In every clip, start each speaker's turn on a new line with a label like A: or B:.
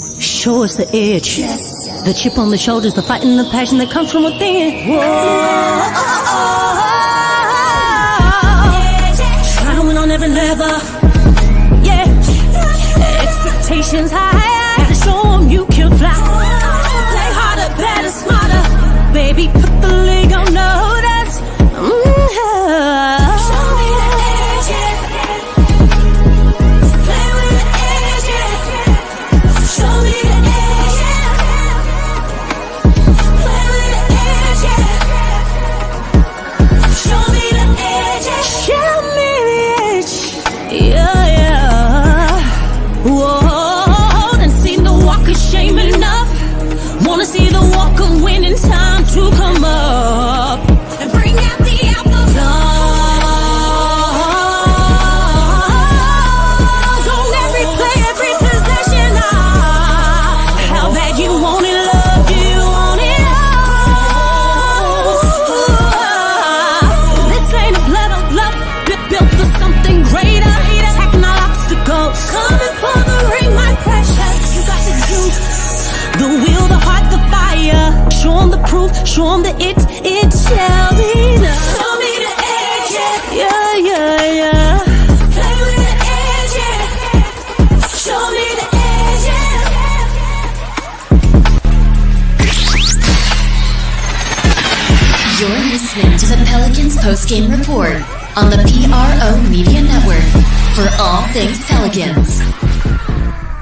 A: Show us the edge, the chip on the shoulders, the fight and the passion that comes from within. Whoa. Trying to win on every level, yeah. Expectations high, have to show them you can fly. Play harder, better, smarter, baby. Put the league on notice. Show me the edge, play with the edge, show me the edge, play with the edge, show me the edge, show me the edge, yeah. Whoa, done seen the walk of shame enough. Wanna see the walk of winning, time to come up and bring out the alcohol. Don't every play, every possession. How bad you want it, love, you want it all. This ain't a blood of love, built for something greater. Attacking all obstacles, coming for the ring, my precious. You got the juice, the will, the heart, the fire. Show 'em the proof, show 'em the it shall be done. Show me the edge, yeah. Play with the edge, yeah. Show me the edge, yeah.
B: You're listening to the Pelicans Postgame Report on the PRO Media Network for all things Pelicans.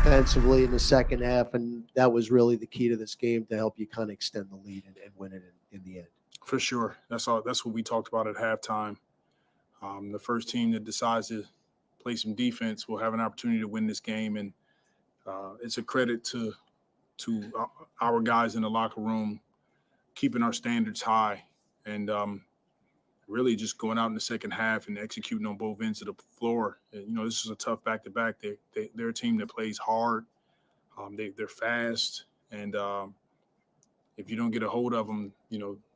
C: Offensively in the second half, and that was really the key to this game to help you kind of extend the lead and win it in the end.
D: For sure. That's what we talked about at halftime. The first team that decides to play some defense will have an opportunity to win this game, and it's a credit to our guys in the locker room keeping our standards high and really just going out in the second half and executing on both ends of the floor. And, this is a tough back-to-back. They're a team that plays hard. They're fast, and if you don't get a hold of them,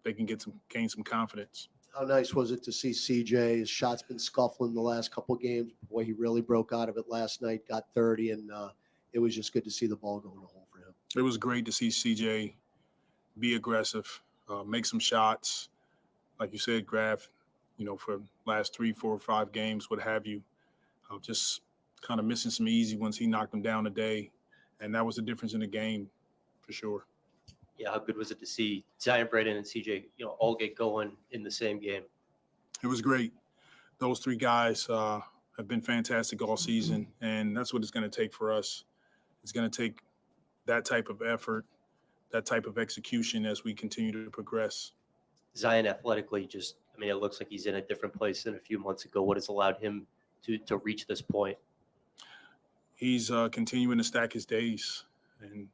D: they can gain some confidence.
C: How nice was it to see CJ? His shot's been scuffling the last couple of games. Boy, he really broke out of it last night, got 30, and it was just good to see the ball go in the hole for him.
D: It was great to see CJ be aggressive, make some shots. Like you said, Graf, for last 3, 4, 5 games, what have you, just kind of missing some easy ones. He knocked them down today, and that was the difference in the game for sure.
E: Yeah, how good was it to see Zion, Braden, and CJ, all get going in the same game?
D: It was great. Those 3 guys have been fantastic all season, and that's what it's going to take for us. It's going to take that type of effort, that type of execution as we continue to progress.
E: Zion athletically it looks like he's in a different place than a few months ago. What has allowed him to reach this point?
D: He's continuing to stack his days, and,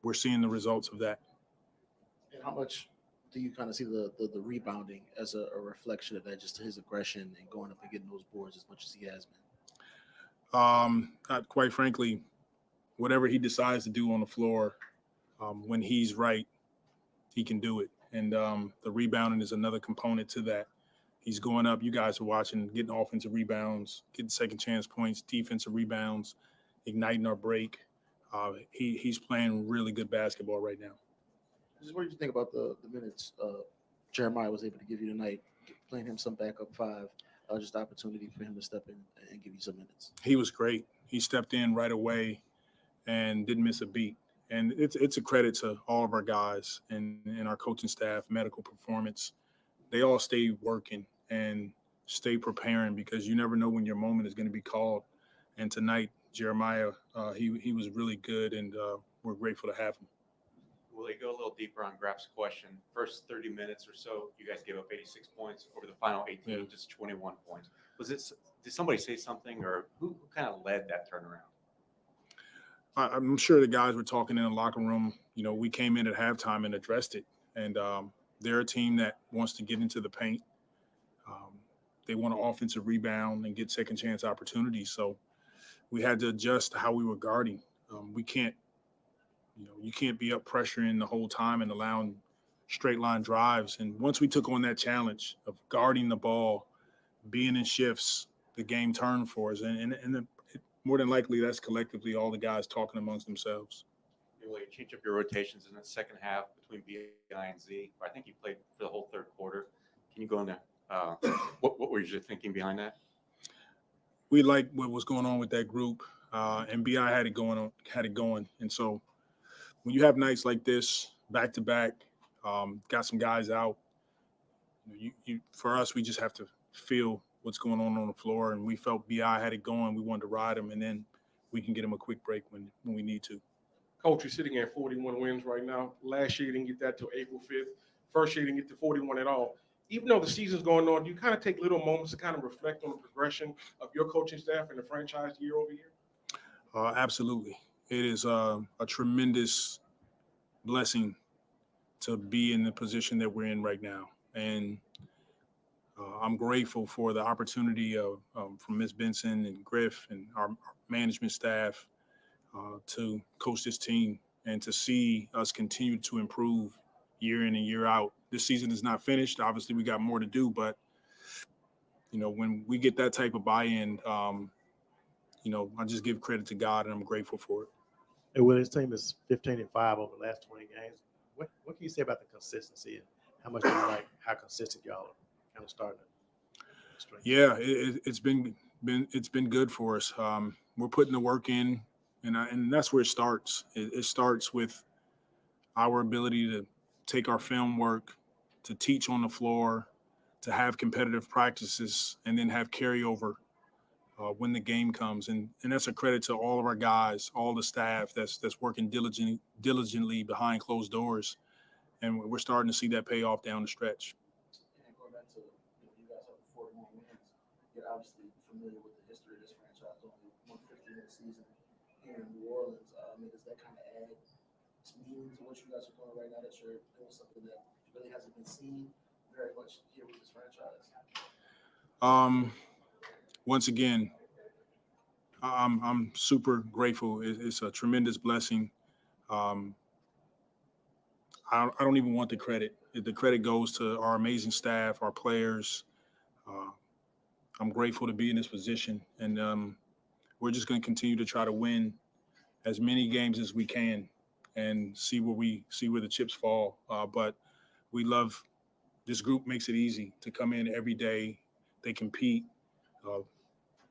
D: we're seeing the results of that.
F: And how much do you kind of see the rebounding as a reflection of that, just his aggression and going up and getting those boards as much as he has been?
D: Quite frankly, whatever he decides to do on the floor, when he's right, he can do it. And the rebounding is another component to that. He's going up. You guys are watching, getting offensive rebounds, getting second chance points, defensive rebounds, igniting our break. He's playing really good basketball right now.
F: Just what did you think about the minutes Jeremiah was able to give you tonight, playing him some backup 5, just the opportunity for him to step in and give you some minutes?
D: He was great. He stepped in right away and didn't miss a beat. And it's a credit to all of our guys and our coaching staff, medical performance. They all stay working and stay preparing because you never know when your moment is going to be called. And tonight, Jeremiah, he was really good, and we're grateful to have him.
G: Will he go a little deeper on Graf's question? First 30 minutes or so, you guys gave up 86 points. Over the final 18, just 21 points. Did somebody say something, or who kind of led that turnaround?
D: I'm sure the guys were talking in the locker room. We came in at halftime and addressed it. And they're a team that wants to get into the paint. They want an offensive rebound and get second chance opportunities. So we had to adjust how we were guarding. We can't, you can't be up pressuring the whole time and allowing straight line drives. And once we took on that challenge of guarding the ball, being in shifts, the game turned for us. And more than likely that's collectively all the guys talking amongst themselves.
G: You change up your rotations in the second half between B, I, and Z. I think you played for the whole third quarter. Can you go into what was your thinking behind that?
D: We liked what was going on with that group, and BI had it going. And so when you have nights like this, back to back, got some guys out. For us, we just have to feel what's going on the floor, and we felt BI had it going. We wanted to ride him, and then we can get him a quick break when we need to.
H: Coach, you're sitting at 41 wins right now. Last year, you didn't get that till April 5th. First year, you didn't get to 41 at all. Even though the season's going on, do you kind of take little moments to kind of reflect on the progression of your coaching staff and the franchise year over year?
D: Absolutely. It is a tremendous blessing to be in the position that we're in right now. And I'm grateful for the opportunity from Ms. Benson and Griff and our management staff to coach this team and to see us continue to improve year in and year out. This season is not finished. Obviously, we got more to do, but, when we get that type of buy-in, I just give credit to God, and I'm grateful for it.
I: And Willie, his team is 15-5 over the last 20 games. What can you say about the consistency and how much do you like how consistent y'all are kind of starting to strengthen?
D: Yeah, it's been good for us. We're putting the work in, and that's where it starts. It starts with our ability to take our film work, to teach on the floor, to have competitive practices, and then have carryover when the game comes. And that's a credit to all of our guys, all the staff that's working diligently behind closed doors. And we're starting to see that pay off down the stretch.
F: And going back to you guys have 41 wins, you're obviously familiar with the history of this franchise, only 150 in the season here in New Orleans. Does that kind of add meaning to what you guys are doing right now, that you're doing something that really hasn't been seen very much here with this franchise?
D: Once again, I'm super grateful. It's a tremendous blessing. I don't even want the credit. The credit goes to our amazing staff, our players. I'm grateful to be in this position, and we're just going to continue to try to win as many games as we can and see where the chips fall. But we love this group. Makes it easy to come in every day. They compete.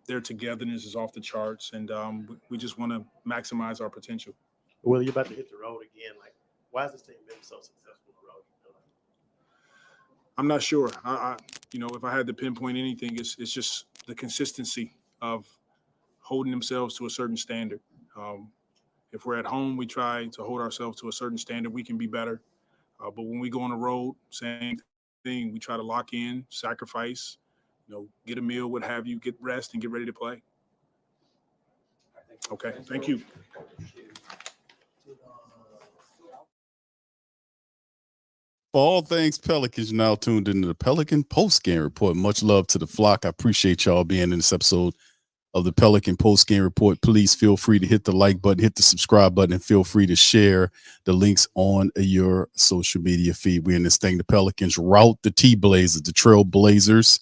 D: Their togetherness is off the charts, and we just want to maximize our potential.
I: Willie, you're about to hit the road again. Like, why has this team been so successful on the road?
D: I'm not sure. If I had to pinpoint anything, it's just the consistency of holding themselves to a certain standard. If we're at home, we try to hold ourselves to a certain standard. We can be better. But when we go on the road, same thing. We try to lock in, sacrifice, get a meal, what have you, get rest, and get ready to play. Okay, thank you.
J: For all things Pelicans, you're now tuned into the Pelican Postgame Report. Much love to the flock. I appreciate y'all being in this episode of the Pelican Postgame Report. Please feel free to hit the like button, hit the subscribe button, and feel free to share the links on your social media feed. We're in this thing. The Pelicans rout the T-Blazers, the Trailblazers,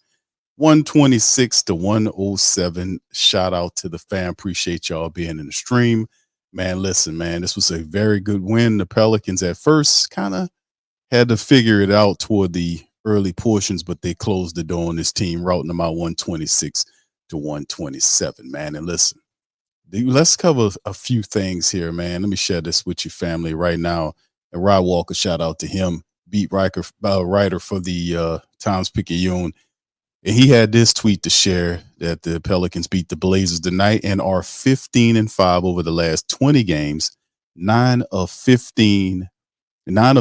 J: 126-107. Shout out to the fam. Appreciate y'all being in the stream. Man, listen, man, this was a very good win. The Pelicans at first kind of had to figure it out toward the early portions, but they closed the door on this team, routing them out 126-127, man. And listen, let's cover a few things here, man. Let me share this with your family right now. And Rod Walker, shout out to him, beat writer for the Times-Picayune. And he had this tweet to share that the Pelicans beat the Blazers tonight and are 15-5 over the last 20 games. 9 of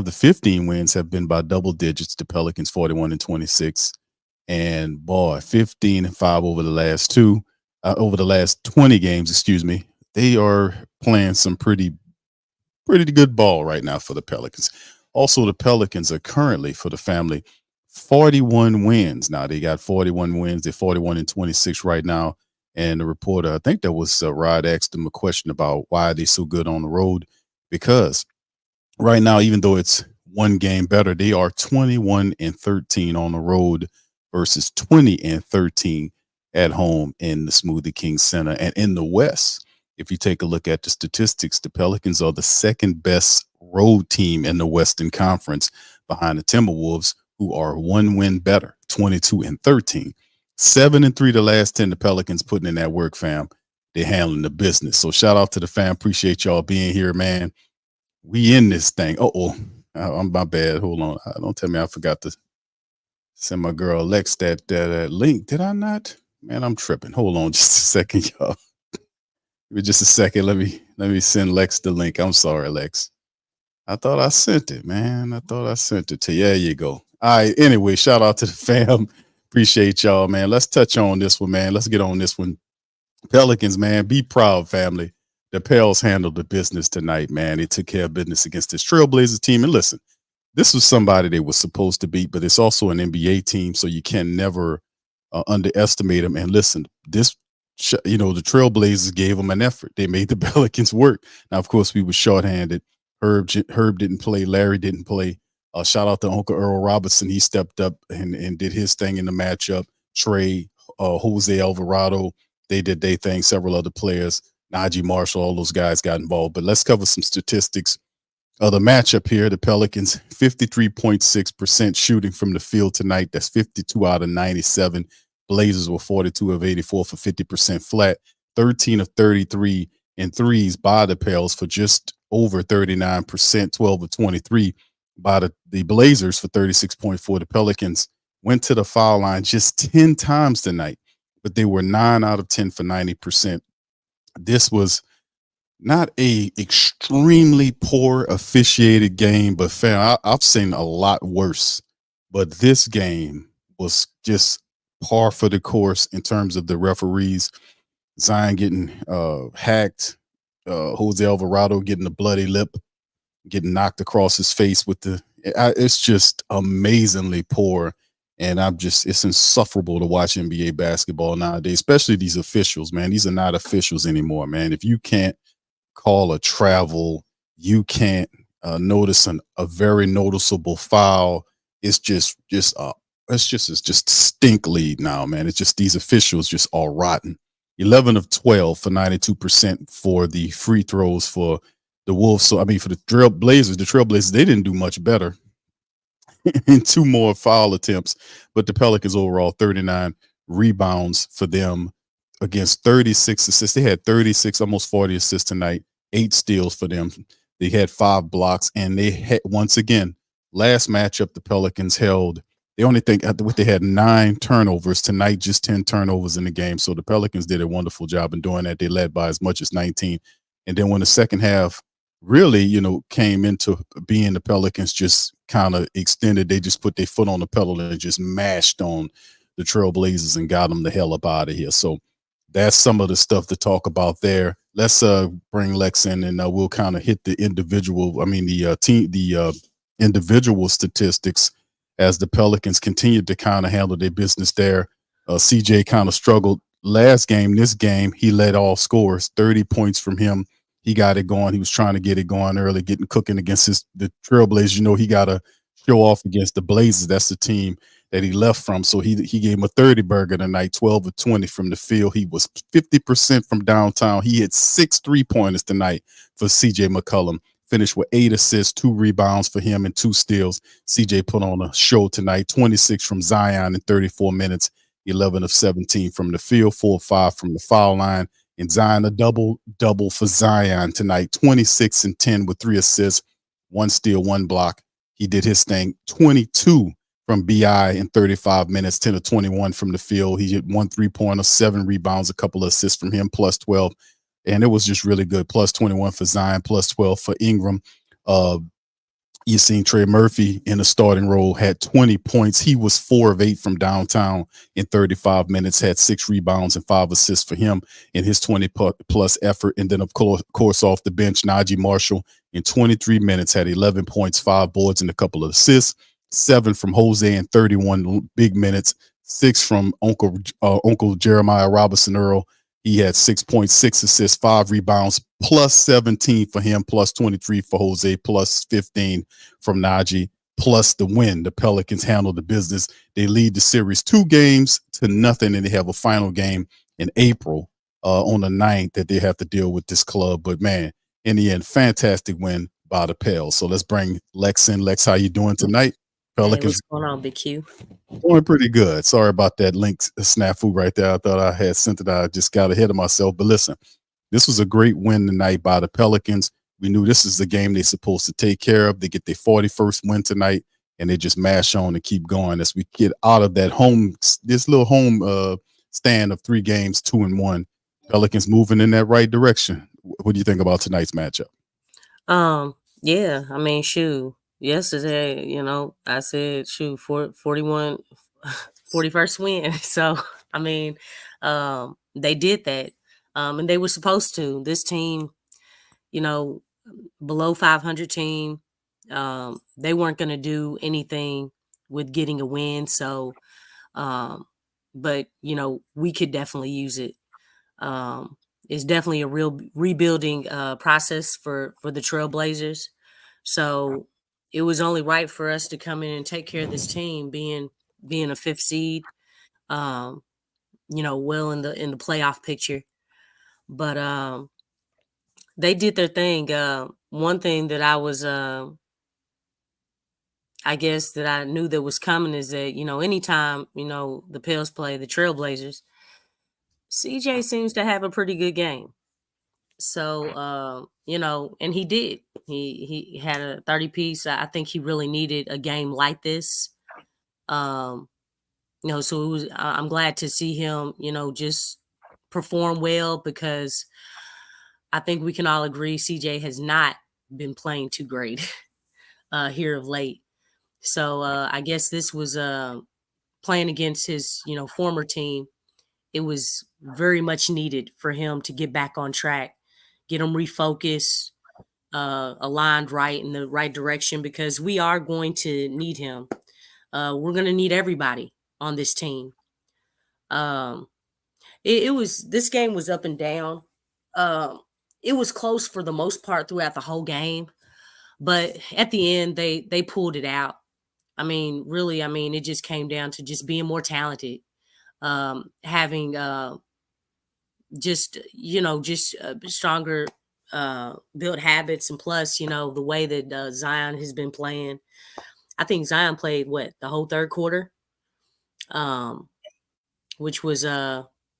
J: the 15 wins have been by double digits. The Pelicans 41-26, and boy, 15-5 over the last 20 games. Excuse me. They are playing some pretty good ball right now for the Pelicans. Also, the Pelicans are currently, for the family, 41 wins. Now they got 41 wins. They're 41-26 right now. And the reporter, I think that was Rod, asked them a question about why are they so good on the road, because right now, even though it's one game better, they are 21-13 on the road versus 20-13 at home in the Smoothie King Center. And in the West, if you take a look at the statistics, the Pelicans are the second best road team in the Western Conference behind the Timberwolves, who are 1 win better, 22-13. 7-3 the last 10. The Pelicans putting in that work, fam. They're handling the business. So shout out to the fam. Appreciate y'all being here, man. We in this thing. I'm my bad. Hold on. Don't tell me I forgot to send my girl Lex that link. Did I not? Man, I'm tripping. Hold on just a second, y'all. Give me just a second. Let me send Lex the link. I'm sorry, Lex. I thought I sent it, man. I thought I sent it to you. There you go. All right. Anyway, shout out to the fam. Appreciate y'all, man. Let's touch on this one, man. Let's get on this one. Pelicans, man. Be proud, family. The Pels handled the business tonight, man. They took care of business against this Trailblazers team. And listen, this was somebody they were supposed to beat, but it's also an NBA team, so you can never underestimate them. And listen, the Trailblazers gave them an effort. They made the Pelicans work. Now, of course, we were shorthanded. Herb didn't play. Larry didn't play. Shout out to Uncle Earl Robertson. He stepped up and did his thing in the matchup. Trey, Jose Alvarado, they did their thing. Several other players. Najee Marshall, all those guys got involved. But let's cover some statistics of the matchup here. The Pelicans, 53.6% shooting from the field tonight. That's 52 out of 97. Blazers were 42 of 84 for 50% flat. 13 of 33 in threes by the Pels for just over 39%. 12 of 23 by the Blazers for 36.4. The Pelicans went to the foul line just 10 times tonight, but they were 9 out of 10 for 90%. This was not a extremely poor officiated game, but fam, I've seen a lot worse. But this game was just par for the course in terms of the referees. Zion getting hacked, Jose Alvarado getting a bloody lip, getting knocked across his face with it's just amazingly poor. And it's insufferable to watch NBA basketball nowadays, especially these officials, man. These are not officials anymore, man. If you can't call a travel, you can't notice a very noticeable foul. It's just stink lead now, man. It's just these officials just all rotten. 11 of 12 for 92% for the free throws for the Wolves. So, for the Trailblazers, they didn't do much better. And 2 more foul attempts, but the Pelicans overall 39 rebounds for them against 36 assists. They had 36, almost 40 assists tonight, 8 steals for them. They had 5 blocks, and they had, once again, last matchup the Pelicans held. They had 9 turnovers tonight, just 10 turnovers in the game. So the Pelicans did a wonderful job in doing that. They led by as much as 19. And then when the second half really, came into being, the Pelicans just kind of extended. They just put their foot on the pedal and just mashed on the Trailblazers and got them the hell up out of here. So that's some of the stuff to talk about there. Let's bring Lex in, and we'll kind of hit the individual statistics as the Pelicans continued to kind of handle their business there. CJ kind of struggled last game. This game, he led all scores, 30 points from him. He got it going. He was trying to get it going early, getting cooking against the Trailblazers. He got to show off against the Blazers. That's the team that he left from. So he gave him a 30 burger tonight, 12 of 20 from the field. He was 50% from downtown. He had 6 3-pointers tonight for CJ McCollum. Finished with 8 assists, 2 rebounds for him, and 2 steals. CJ put on a show tonight. 26 from Zion in 34 minutes, 11 of 17 from the field, 4 of 5 from the foul line. And Zion, a double for Zion tonight, 26 and 10 with 3 assists, 1 steal, 1 block. He did his thing. 22 from BI in 35 minutes, 10 of 21 from the field. He hit 1 3-pointer, 7 rebounds, a couple of assists from him, plus 12. And it was just really good. Plus 21 for Zion, plus 12 for Ingram. You seen Trey Murphy in the starting role, had 20 points. He was 4 of 8 from downtown in 35 minutes, had 6 rebounds and 5 assists for him in his 20-plus effort. And then, of course, off the bench, Najee Marshall in 23 minutes had 11 points, 5 boards, and a couple of assists. 7 from Jose in 31 big minutes, 6 from Uncle Jeremiah Robinson Earl. He had 6.6 assists, 5 rebounds, plus 17 for him, plus 23 for Jose, plus 15 from Najee. plus the win. The Pelicans handled the business. They lead the series 2-0, and they have a final game in April on the 9th that they have to deal with this club. But man, in the end, fantastic win by the Pels. So let's bring Lex in. Lex, how you doing tonight?
K: Hey,
J: Pelicans
K: what's going on, Big Q?
J: doing pretty good. Sorry about that link snafu right there. I thought I had sent it. I just got ahead of myself. But listen, this was a great win tonight by the Pelicans. We knew this is the game they're supposed to take care of. They get their 41st win tonight, and they just mash on and keep going as we get out of that this little home stand of 3 games, 2-1. Pelicans moving in that right direction. What do you think about tonight's matchup?
K: Yeah, I mean, shoot, yesterday, I said, shoot, 41, 41st win. So, I mean, they did that. And they were supposed to. This team, below 500 team, they weren't going to do anything with getting a win. So, but, we could definitely use it. It's definitely a real rebuilding process for the Trailblazers. So it was only right for us to come in and take care of this team, being a 5th seed, well in the playoff picture. But they did their thing. One thing that I was, I guess that I knew that was coming is that anytime the Pels play the Trailblazers, CJ seems to have a pretty good game. So, and he did. He had a 30 piece. I think he really needed a game like this. So it was. I'm glad to see him. Just perform well, because I think we can all agree CJ has not been playing too great here of late. So I guess this was playing against his former team. It was very much needed for him to get back on track, get him refocused, aligned right in the right direction, because we are going to need him. We're going to need everybody on this team. This game was up and down. It was close for the most part throughout the whole game, but at the end they pulled it out. I mean, really, it just came down to just being more talented, having just stronger build habits, and plus the way that Zion has been playing. I think Zion played the whole 3rd quarter, which was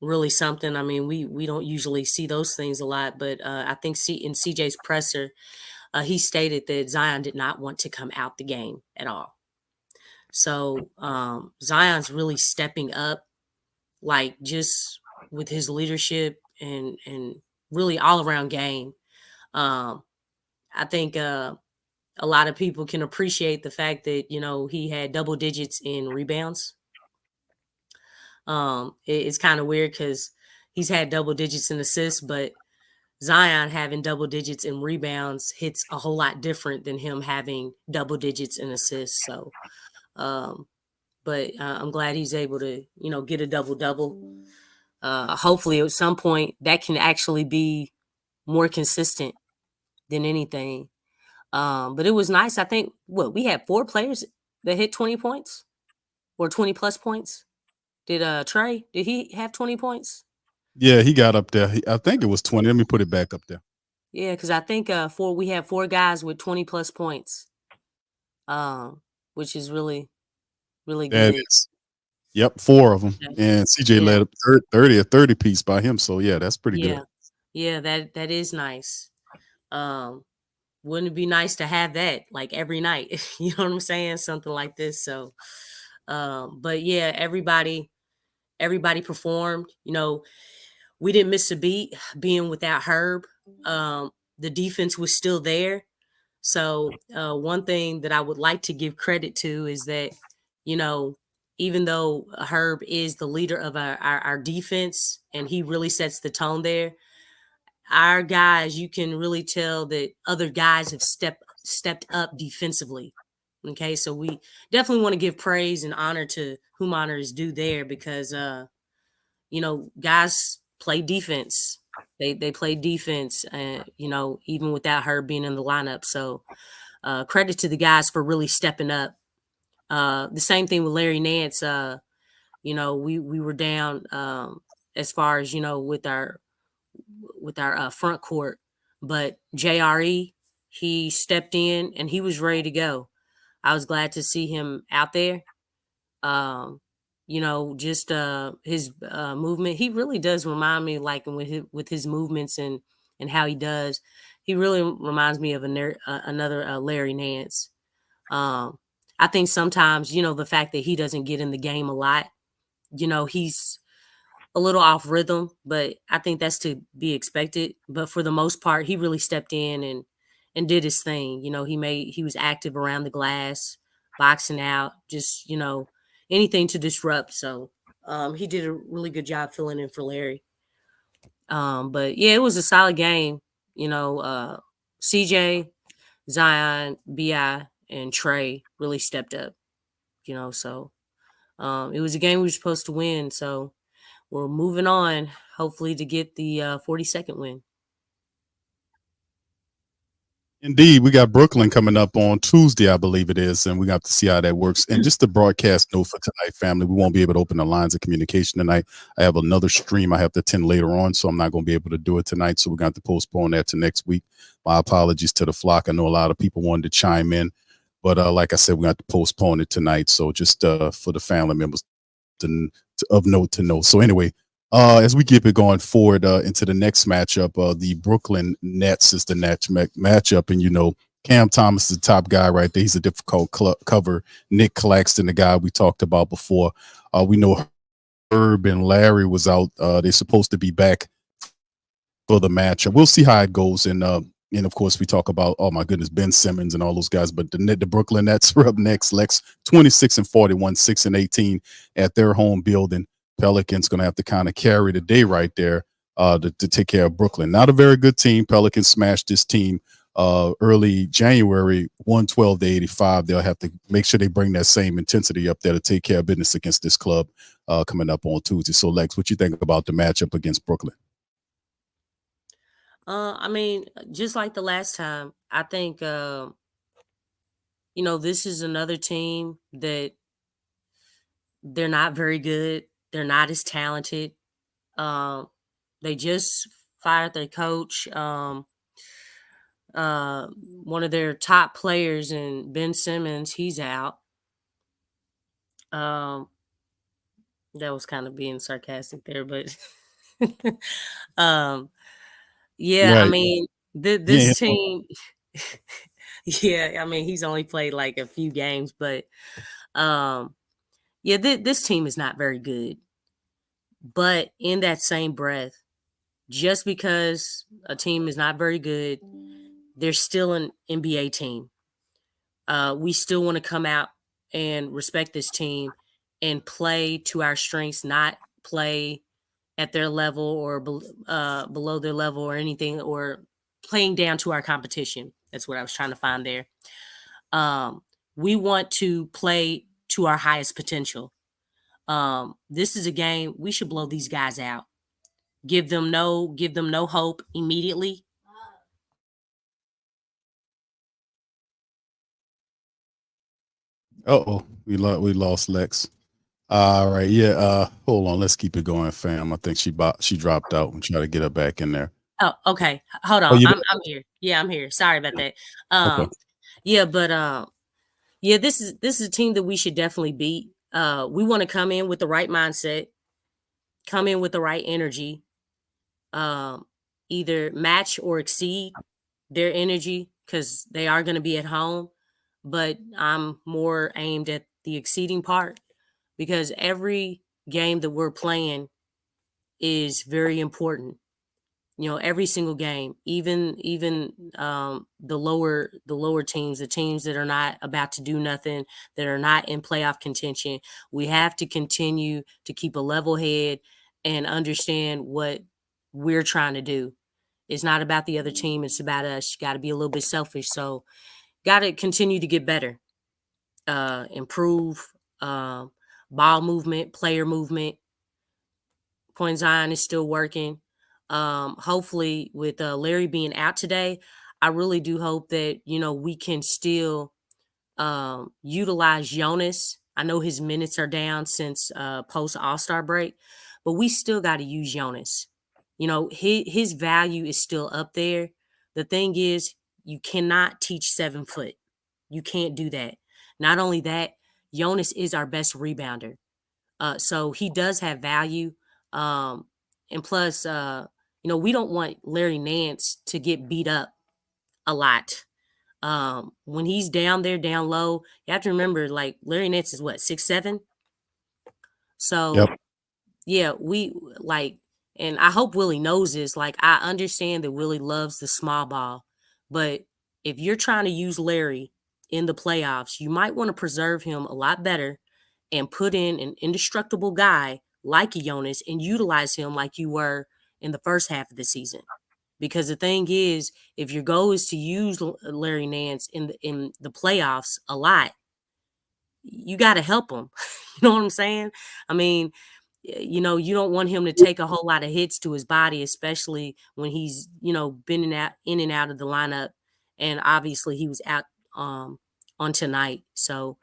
K: really something. I mean, we don't usually see those things a lot, but I think in CJ's presser, he stated that Zion did not want to come out the game at all. So Zion's really stepping up, like just with his leadership and really all around game. I think a lot of people can appreciate the fact that he had double digits in rebounds. It's kind of weird because he's had double digits in assists, but Zion having double digits in rebounds hits a whole lot different than him having double digits in assists. So, but I'm glad he's able to get a double. Hopefully at some point that can actually be more consistent than anything. But it was nice. I think we had 4 players that hit 20 points or 20 plus points. Did Trey, did he have 20 points?
J: Yeah, he got up there. I think it was 20. Let me put it back up there.
K: Yeah, because I think we had 4 guys with 20 plus points, which is really, really good.
J: That is. Yep, 4 of them. And CJ led up 30 piece by him. So yeah, that's pretty good.
K: Yeah, that is nice. Wouldn't it be nice to have that like every night? You know what I'm saying? Something like this. So but yeah, everybody performed. We didn't miss a beat being without Herb. The defense was still there. So one thing that I would like to give credit to is that, even though Herb is the leader of our defense and he really sets the tone there, our guys, you can really tell that other guys have stepped up defensively. Okay, so we definitely want to give praise and honor to whom honor is due there, because guys play defense. They play defense, even without her being in the lineup. So credit to the guys for really stepping up. The same thing with Larry Nance. We were down as far as with our front court, but JRE, he stepped in and he was ready to go. I was glad to see him out there. Just his movement. He really does remind me, like with his movements and how he does. He really reminds me of another Larry Nance. I think sometimes, the fact that he doesn't get in the game a lot, he's a little off rhythm, but I think that's to be expected. But for the most part, he really stepped in and did his thing. He was active around the glass, boxing out, just, anything to disrupt. So he did a really good job filling in for Larry. But yeah, it was a solid game. CJ, Zion, BI, and Trey really stepped up, so it was a game we were supposed to win. So we're moving on, hopefully, to get the 42nd win.
J: Indeed, we got Brooklyn coming up on Tuesday, I believe it is, and we got to see how that works. And just the broadcast note for tonight, family, we won't be able to open the lines of communication tonight. I have another stream I have to attend later on, so I'm not going to be able to do it tonight. So we're going to have to postpone that to next week. My apologies to the flock. I know a lot of people wanted to chime in, but like I said, we're going to have to postpone it tonight. So just for the family members of note to know. So anyway, as we keep it going forward into the next matchup, the Brooklyn Nets is the matchup. And, Cam Thomas is the top guy right there. He's a difficult cover. Nick Claxton, the guy we talked about before. We know Herb and Larry was out. They're supposed to be back for the matchup. We'll see how it goes. And of course, we talk about, oh, my goodness, Ben Simmons and all those guys. But the Brooklyn Nets are up next. Lex, 26-41, 6-18 at their home building. Pelicans going to have to kind of carry the day right there to take care of Brooklyn. Not a very good team. Pelicans smashed this team early January, 112-85. They'll have to make sure they bring that same intensity up there to take care of business against this club coming up on Tuesday. So, Lex, what you think about the matchup against Brooklyn?
K: Just like the last time, I think, this is another team that they're not very good. They're not as talented. They just fired their coach. One of their top players, and Ben Simmons, he's out. That was kind of being sarcastic there, but yeah,
J: Right.
K: this team, yeah, he's only played like a few games, but this team is not very good. But in that same breath, just because a team is not very good, they're still an NBA team. We still want to come out and respect this team and play to our strengths, not play at their level or below their level or anything, or playing down to our competition. That's what I was trying to find there. We want to play to our highest potential. This is a game we should blow these guys out. Give them no hope immediately.
J: We lost Lex. All right, yeah. Hold on, let's keep it going, fam. I think she dropped out and try to get her back in there.
K: Oh, okay. Hold on. I'm here. Yeah, I'm here. Sorry about that.
J: Okay.
K: Yeah, but this is a team that we should definitely beat. We want to come in with the right mindset, come in with the right energy, either match or exceed their energy, because they are going to be at home. But I'm more aimed at the exceeding part, because every game that we're playing is very important. Every single game, even the lower teams, the teams that are not about to do nothing, that are not in playoff contention, we have to continue to keep a level head and understand what we're trying to do. It's not about the other team, it's about us. You got to be a little bit selfish. So got to continue to get better, improve ball movement, player movement. Point Zion is still working. Hopefully with Larry being out today, I really do hope that, we can still utilize Jonas. I know his minutes are down since post All-Star break, but we still got to use Jonas. His value is still up there. The thing is, you cannot teach 7 foot. You can't do that. Not only that, Jonas is our best rebounder. So he does have value. And plus, we don't want Larry Nance to get beat up a lot. When he's down there, down low, you have to remember, like, Larry Nance is what, 6'7"? So
J: Yep.
K: yeah, we like, and I hope Willie knows this. Like, I understand that Willie loves the small ball, but if you're trying to use Larry in the playoffs, you might want to preserve him a lot better and put in an indestructible guy like Jonas and utilize him like you were in the first half of the season. Because the thing is, if your goal is to use Larry Nance in the playoffs a lot, you got to help him. You know what I'm saying? I mean, you don't want him to take a whole lot of hits to his body, especially when he's, been in and out of the lineup. And obviously he was out on tonight. So,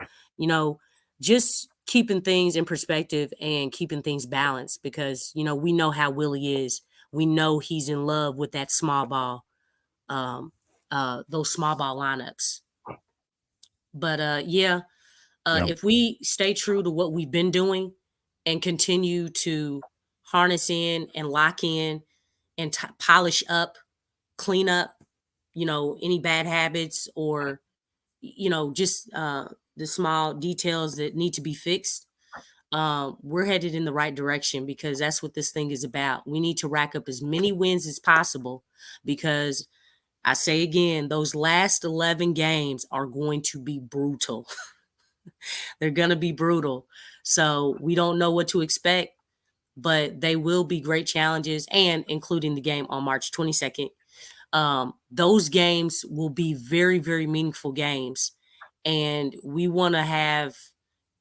K: just keeping things in perspective and keeping things balanced, because, we know how Willie is. We know he's in love with that small ball, those small ball lineups. But
J: Yeah.
K: if we stay true to what we've been doing and continue to harness in and lock in and polish up, clean up, any bad habits or, just the small details that need to be fixed, we're headed in the right direction, because that's what this thing is about. We need to rack up as many wins as possible, because I say again, those last 11 games are going to be brutal. They're going to be brutal. So we don't know what to expect, but they will be great challenges, and including the game on March 22nd. Those games will be very, very meaningful games. And we want to have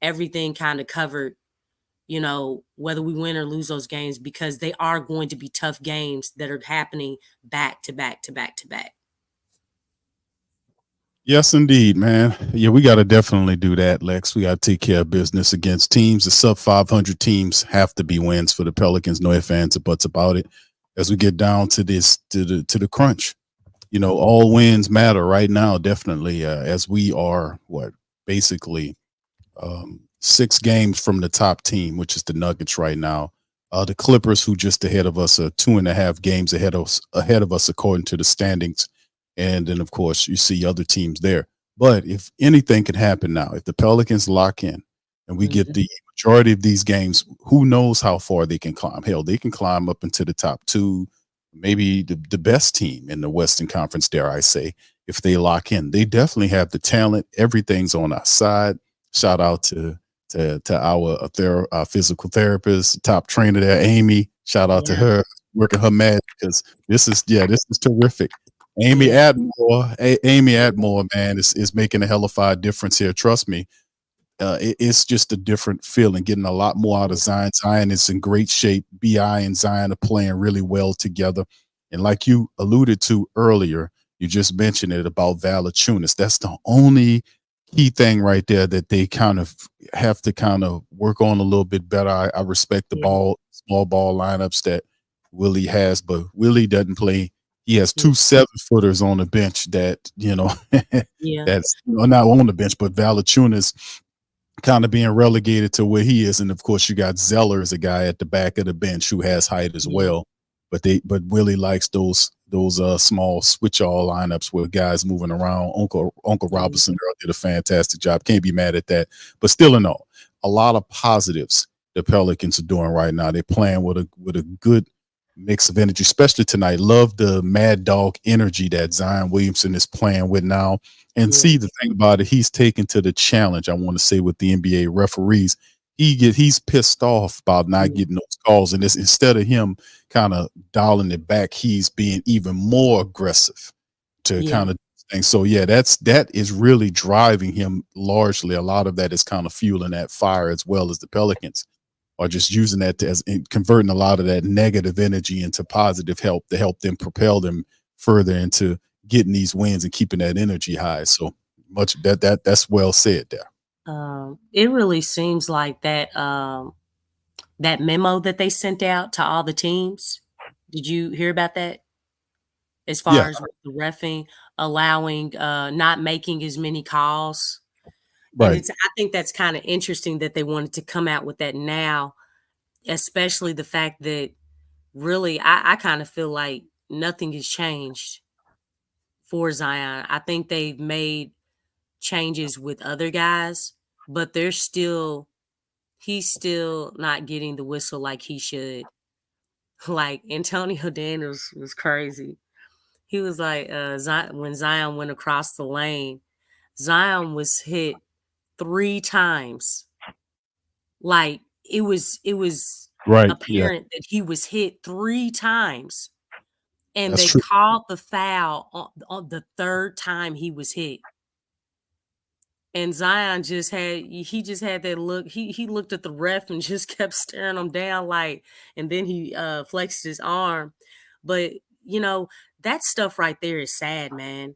K: everything kind of covered, whether we win or lose those games, because they are going to be tough games that are happening back to back to back to back.
J: Yes, indeed, man. Yeah, we got to definitely do that, Lex. We got to take care of business against teams. The sub 500 teams have to be wins for the Pelicans. No ifs, ands, or buts about it. As we get down to this, to the crunch, all wins matter right now. Definitely, as we are basically 6 games from the top team, which is the Nuggets right now. The Clippers, who just ahead of us, are 2.5 games ahead of us according to the standings. And then, of course, you see other teams there. But if anything can happen now, if the Pelicans lock in and we get the majority of these games, who knows how far they can climb? Hell, they can climb up into the top 2, maybe the best team in the Western Conference, dare I say, if they lock in. They definitely have the talent. Everything's on our side. Shout out to our physical therapist, top trainer there, Amy. Shout out to her, working her magic, because this is terrific. Amy Atmore, man, is making a hellified difference here. Trust me. It's just a different feeling, getting a lot more out of Zion. Zion is in great shape. BI and Zion are playing really well together. And like you alluded to earlier, you just mentioned it about Valanciunas. That's the only key thing right there that they kind of have to kind of work on a little bit better. I respect the small ball lineups that Willie has, but Willie doesn't play. He has 2 7-footers on the bench that, that's not on the bench, but Valanciunas kind of being relegated to where he is. And of course, you got Zeller as a guy at the back of the bench who has height as well. But Willie likes those small switch all lineups with guys moving around. Uncle Robinson did a fantastic job. Can't be mad at that. But still in all, a lot of positives the Pelicans are doing right now. They're playing with a good mix of energy, especially tonight. Love the mad dog energy that Zion Williamson is playing with now. And see, the thing about it, he's taken to the challenge, I want to say, with the NBA referees. He's pissed off about not getting those calls. And instead of him kind of dialing it back, he's being even more aggressive to kind of things. So that is really driving him largely. A lot of that is kind of fueling that fire, as well as the Pelicans are just using that as converting a lot of that negative energy into positive help to help them propel them further into getting these wins and keeping that energy high. So much that's well said there.
K: It really seems like that memo that they sent out to all the teams. Did you hear about that? As
J: Yeah,
K: far as with the reffing, allowing, not making as many calls. And
J: right.
K: I think that's kind of interesting that they wanted to come out with that now, especially the fact that really I kind of feel like nothing has changed for Zion. I think they've made changes with other guys, but he's still not getting the whistle like he should. Like Antonio Daniels was crazy. He was like, when Zion went across the lane, Zion was hit 3 times. Like it was
J: Right. Yeah,
K: apparent that he was hit 3 times, and
J: that's
K: they
J: true.
K: called the foul on the 3rd time he was hit. And Zion just had that look. He looked at the ref and just kept staring him down, like, and then he flexed his arm. But you know, that stuff right there is sad, man.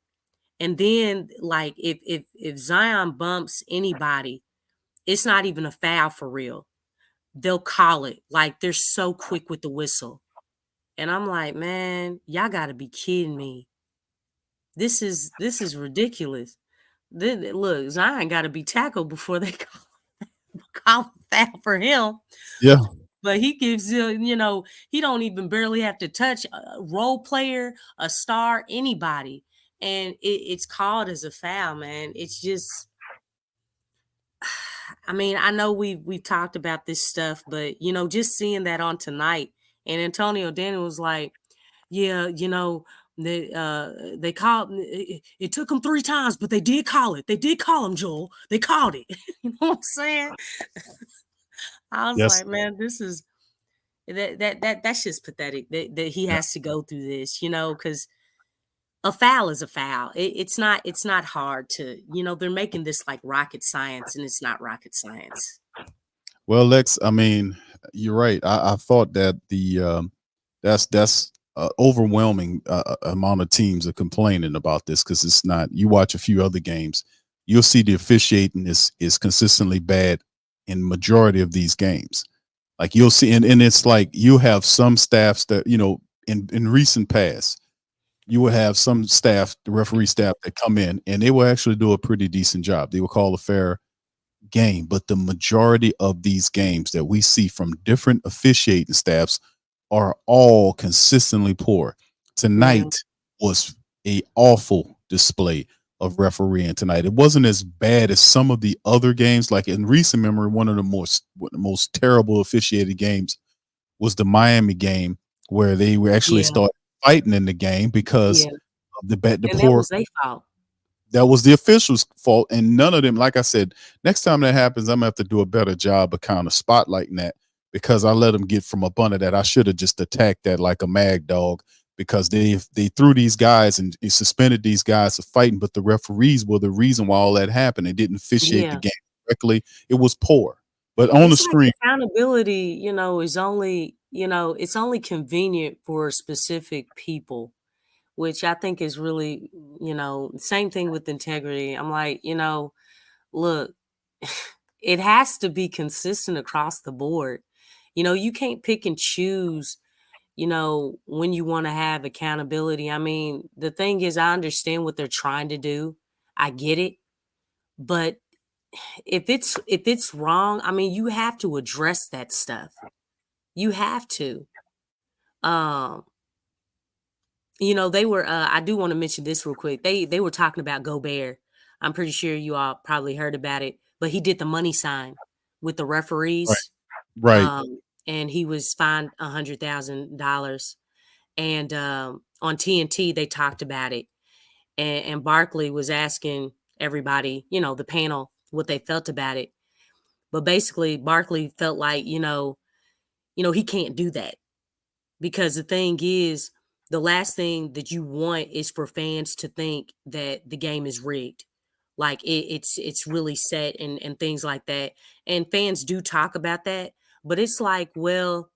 K: And then like if Zion bumps anybody, it's not even a foul for real. They'll call it. Like they're so quick with the whistle. And I'm like, man, y'all gotta be kidding me. This is ridiculous. Then look, Zion gotta be tackled before they call foul for him.
J: Yeah.
K: But he gives he don't even barely have to touch a role player, a star, anybody. And it's called as a foul, man. It's just I mean, I know we've talked about this stuff, but just seeing that on tonight, and Antonio Daniel was like, yeah, they called it took them 3 times, but they did call it. They did call him, Joel. They called it. You know what I'm saying? I was
J: Yes.
K: like, man, this is that's just pathetic that he
J: Yeah.
K: has to go through this, because a foul is a foul. It's not hard to, they're making this like rocket science, and it's not rocket science.
J: Well, Lex, I mean, you're right. I thought that that's overwhelming amount of teams are complaining about this because it's not. You watch a few other games, you'll see the officiating is consistently bad in majority of these games. Like you'll see, and it's like you have some staffs that in recent past you will have some staff, the referee staff, that come in and they will actually do a pretty decent job. They will call a fair game, but the majority of these games that we see from different officiating staffs are all consistently poor. Tonight was a awful display of refereeing tonight. It wasn't as bad as some of the other games. Like in recent memory, one of the most terrible officiated games was the Miami game where they were actually
K: Yeah,
J: started fighting in the game because
K: yeah,
J: of the
K: and that
J: poor.
K: was their fault.
J: That was the officials' fault, and none of them. Like I said, next time that happens, I'm gonna have to do a better job of kind of spotlighting that because I let them get from up under that. I should have just attacked that like a mad dog because they threw these guys and suspended these guys for fighting, but the referees were the reason why all that happened. They didn't officiate the
K: Yeah,
J: game correctly. It was poor, but on the
K: it's like
J: screen,
K: accountability, is only, it's only convenient for specific people, which I think is really, same thing with integrity. I'm like, look, it has to be consistent across the board. You can't pick and choose, when you want to have accountability. I mean, the thing is, I understand what they're trying to do. I get it. But if it's wrong, I mean, you have to address that stuff. You have to. Um, they were I do want to mention this real quick. They were talking about Gobert. I'm pretty sure you all probably heard about it, but he did the money sign with the
J: right,
K: referees.
J: right,
K: And he was fined $100,000. And on TNT they talked about it. And Barkley was asking everybody, the panel, what they felt about it. But basically Barkley felt like, he can't do that. Because the thing is, the last thing that you want is for fans to think that the game is rigged. Like it's really set and things like that. And fans do talk about that, but it's like, well,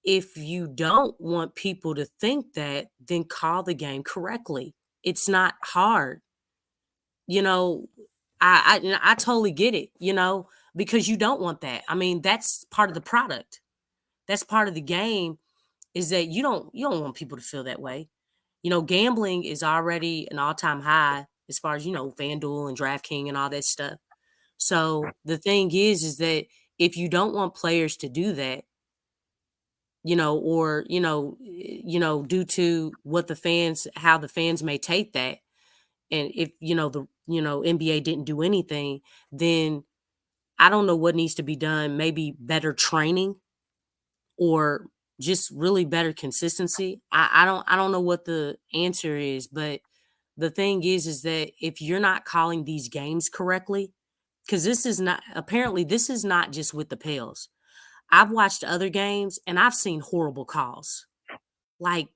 K: if you don't want people to think that, then call the game correctly. it's not hard. You know, I totally get it, you know, because you don't want that. I mean, that's part of the product. That's part of the game is that you don't want people to feel that way. You know, gambling is already an all-time high as far as, you know, FanDuel and DraftKings and all that stuff. So the thing is that if you don't want players to do that, you know, or due to what the fans, how the fans may take that, and if the NBA didn't do anything, then I don't know what needs to be done. Maybe better training or just really better consistency. I don't know what the answer is, but the thing is that if you're not calling these games correctly, because this is not just with the Pels. I've watched other games and I've seen horrible calls. Like,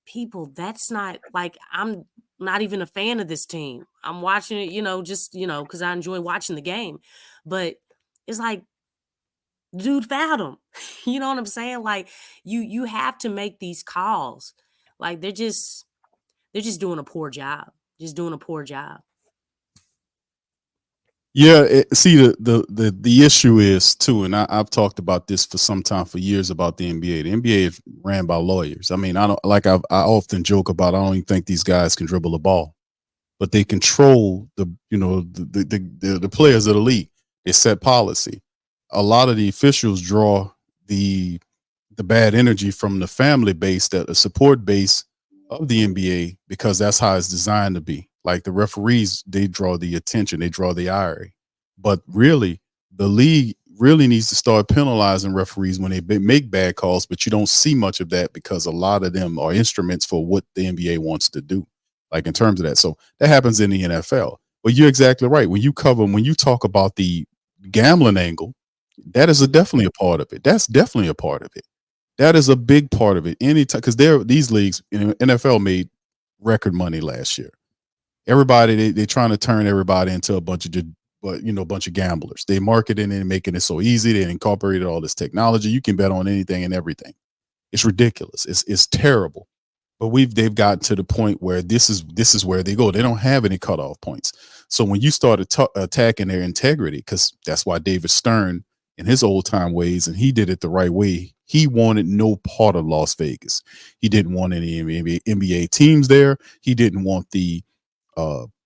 K: people, that's not like, I'm not even a fan of this team. I'm watching it, just, because I enjoy watching the game. But it's like, dude fouled him. You know what I'm saying? Like, you have to make these calls. Like, they're just doing a poor job. Just doing a poor job.
J: Yeah, see the issue is too, and I've talked about this for some time, for years, about the NBA. The NBA is ran by lawyers. I mean, I don't like I often joke about, I don't even think these guys can dribble a ball, but they control the players of the league. They set policy. A lot of the officials draw the bad energy from the family base, that a support base of the NBA, because that's how it's designed to be. Like the referees, they draw the attention, they draw the ire. But really, the league really needs to start penalizing referees when they make bad calls. But you don't see much of that because a lot of them are instruments for what the NBA wants to do, like in terms of that. So that happens in the NFL. But you're exactly right. When you talk about the gambling angle, that is definitely a part of it. That's definitely a part of it. That is a big part of it. Anytime, because these leagues, NFL made record money last year. Everybody, they're trying to turn everybody into a bunch of gamblers. They marketing and making it so easy. They incorporated all this technology. You can bet on anything and everything. It's ridiculous. It's terrible. But they've gotten to the point where this is where they go. They don't have any cutoff points. So when you start attacking their integrity, because that's why David Stern, in his old time ways, and he did it the right way, he wanted no part of Las Vegas. He didn't want any NBA teams there. He didn't want the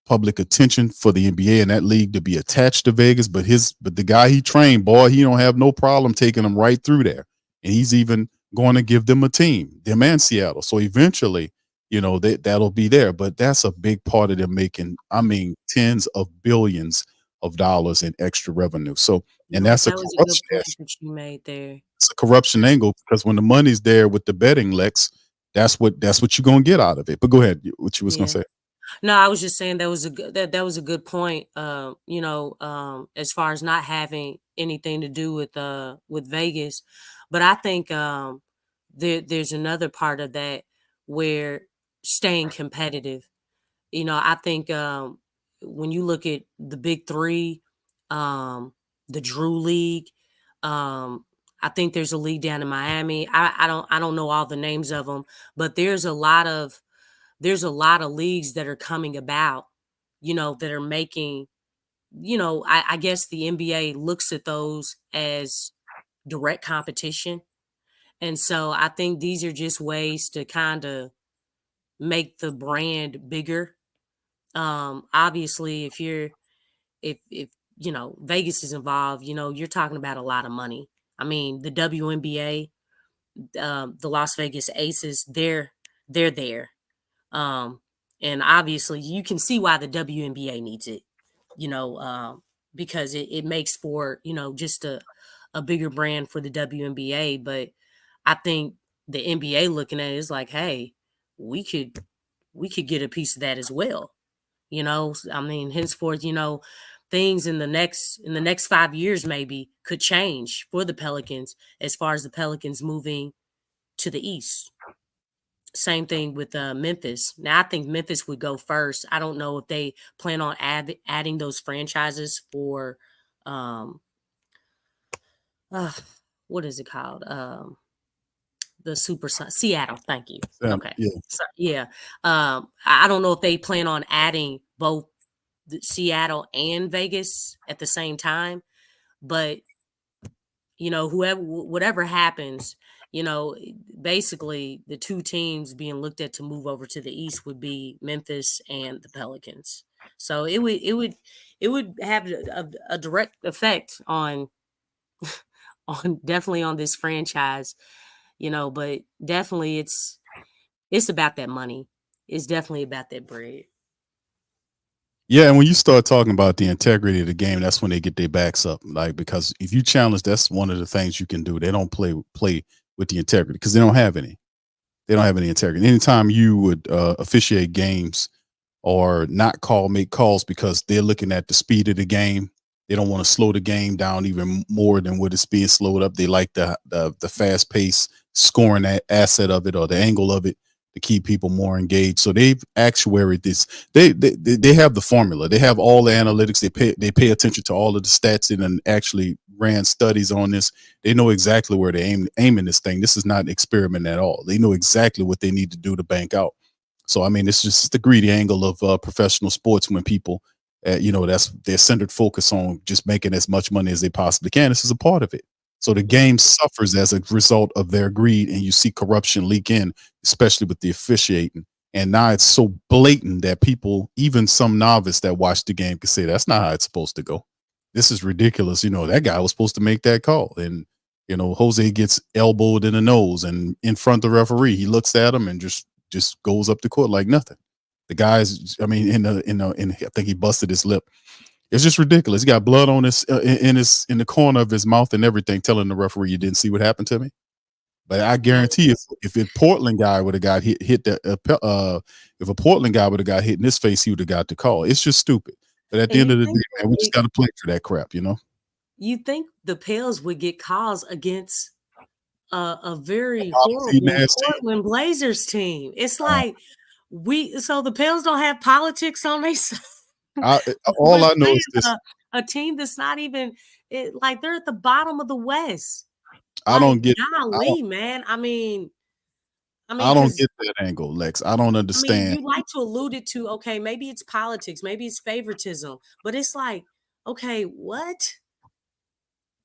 J: public attention for the NBA and that league to be attached to Vegas. But the guy he trained, boy, he don't have no problem taking them right through there. And he's even going to give them a team, them and Seattle. So eventually, that'll be there. But that's a big part of them making, I mean, tens of billions of dollars in extra revenue. So, and that's a
K: That was a good
J: corruption.
K: point that you made there.
J: It's a corruption angle, because when the money's there with the betting, Lex, that's what you're gonna get out of it. But go ahead, what you was gonna
K: Yeah.
J: say?
K: No, I was just saying that was a good point. As far as not having anything to do with Vegas, but I think there's another part of that where staying competitive. I think when you look at the big three, the Drew League, I think there's a league down in Miami. I don't know all the names of them, but there's a lot of leagues that are coming about, that are making, I guess the NBA looks at those as direct competition. And so I think these are just ways to kind of make the brand bigger. Obviously, if Vegas is involved, you're talking about a lot of money. I mean, the WNBA, the Las Vegas Aces, they're there. Um, and obviously you can see why the WNBA needs it, because it makes sport, just a bigger brand for the WNBA. But I think the NBA looking at it is like, hey, we could get a piece of that as well. I mean, henceforth, things in the next 5 years maybe could change for the Pelicans, as far as the Pelicans moving to the East. Same thing with Memphis. Now, I think Memphis would go first. I don't know if they plan on adding those franchises for, um, uh, what is it called? Seattle. Thank you. Okay.
J: Yeah.
K: So, yeah. I don't know if they plan on adding both Seattle and Vegas at the same time, but whatever happens, basically the two teams being looked at to move over to the East would be Memphis and the Pelicans. So it would have a direct effect on definitely on this franchise, but definitely it's about that money. It's definitely about that bread.
J: Yeah, and when you start talking about the integrity of the game, that's when they get their backs up. Like, because if you challenge, that's one of the things you can do. They don't play with the integrity because they don't have any. They don't have any integrity. Anytime you would officiate games or not make calls because they're looking at the speed of the game, they don't want to slow the game down even more than what it's being slowed up. They like the fast pace scoring asset of it or the angle of it to keep people more engaged. So they've actuaried this. They have the formula. They have all the analytics. They pay attention to all of the stats and actually ran studies on this. They know exactly where they aiming this thing. This is not an experiment at all. They know exactly what they need to do to bank out. So I mean, it's just the greedy angle of professional sports when people, that's their centered focus on just making as much money as they possibly can. This is a part of it. So the game suffers as a result of their greed, and you see corruption leak in, especially with the officiating. And now it's so blatant that people, even some novice that watch the game, can say that's not how it's supposed to go. This is ridiculous. That guy was supposed to make that call, and Jose gets elbowed in the nose and in front of the referee. He looks at him and just goes up the court like nothing. The guy's, I mean, I think he busted his lip. It's just ridiculous. He got blood on his in the corner of his mouth and everything, telling the referee, "You didn't see what happened to me." But I guarantee, if a Portland guy would have got hit that, if a Portland guy would have got hit in his face, he would have got the call. It's just stupid. But at the end of the day, man, we just got to play for that crap,
K: You think the Pels would get calls against a very horrible Portland Blazers team? It's like so the Pels don't have politics on their side.
J: All I know is this:
K: a team that's not even like they're at the bottom of the West.
J: I don't get.
K: Man. I mean,
J: I don't get that angle, Lex. I don't understand.
K: I mean, you like to allude it to, okay, maybe it's politics, maybe it's favoritism, but it's like, okay, what?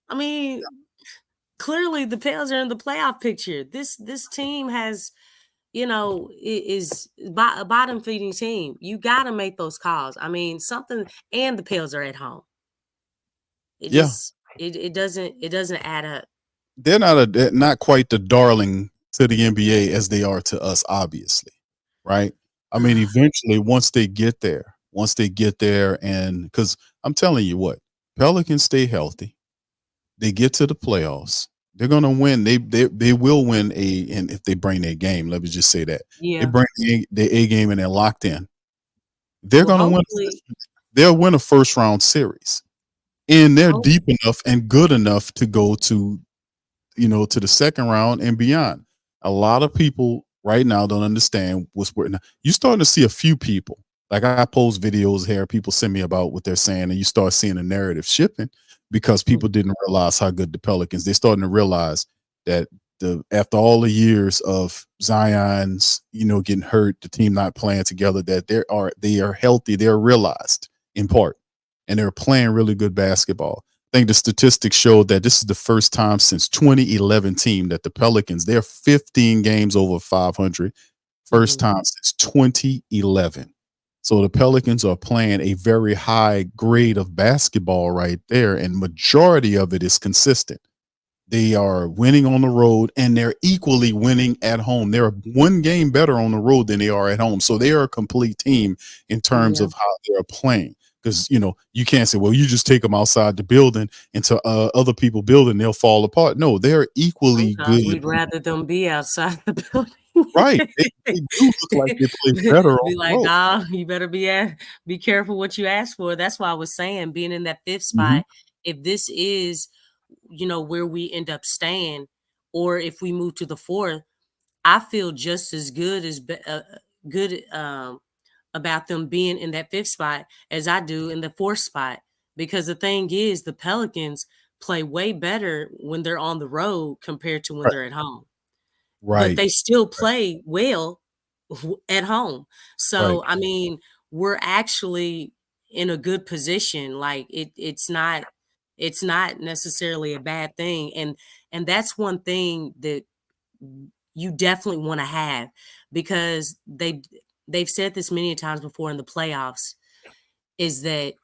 K: I mean, clearly the Pels are in the playoff picture. This team has, is a bottom feeding team. You got to make those calls. I mean, and the Pels are at home. It doesn't add up.
J: They're not quite the darling to the NBA as they are to us, obviously, right? I mean, eventually, once they get there, and because I'm telling you what, Pelicans stay healthy, they get to the playoffs, they're gonna win. They will win and if they bring their game, let me just say that.
K: Yeah.
J: They bring the A game and they're locked in. They're gonna win. They'll win a first round series, and they're deep enough and good enough to go to to the second round and beyond. A lot of people right now don't understand what's working. You're starting to see a few people, like I post videos here, people send me about what they're saying, and you start seeing the narrative shifting because people didn't realize how good the Pelicans. They're starting to realize that after all the years of Zion's, getting hurt, the team not playing together, that they are healthy. They're realized in part, and they're playing really good basketball. I think the statistics showed that this is the first time since 2011 team that the Pelicans, they're 15 games over 500. First time since 2011. So the Pelicans are playing a very high grade of basketball right there, and majority of it is consistent. They are winning on the road, and they're equally winning at home. They're one game better on the road than they are at home. So they are a complete team in terms of how they're playing. Because, you can't say, well, you just take them outside the building into other people building, they'll fall apart. No, they're equally good.
K: We'd rather them be outside the building.
J: Right. They do look like they play better
K: Be
J: on
K: like,
J: the road.
K: nah, you better be careful what you ask for. That's why I was saying being in that fifth spot, if this is, where we end up staying, or if we move to the fourth, I feel just as good about them being in that fifth spot as I do in the fourth spot. Because the thing is, the Pelicans play way better when they're on the road compared to when they're at home. but
J: Right.
K: they still play well at home.
J: Right.
K: So I mean, we're actually in a good position. Like it's not necessarily a bad thing. And that's one thing that you definitely want to have, because they've said this many times before in the playoffs, is that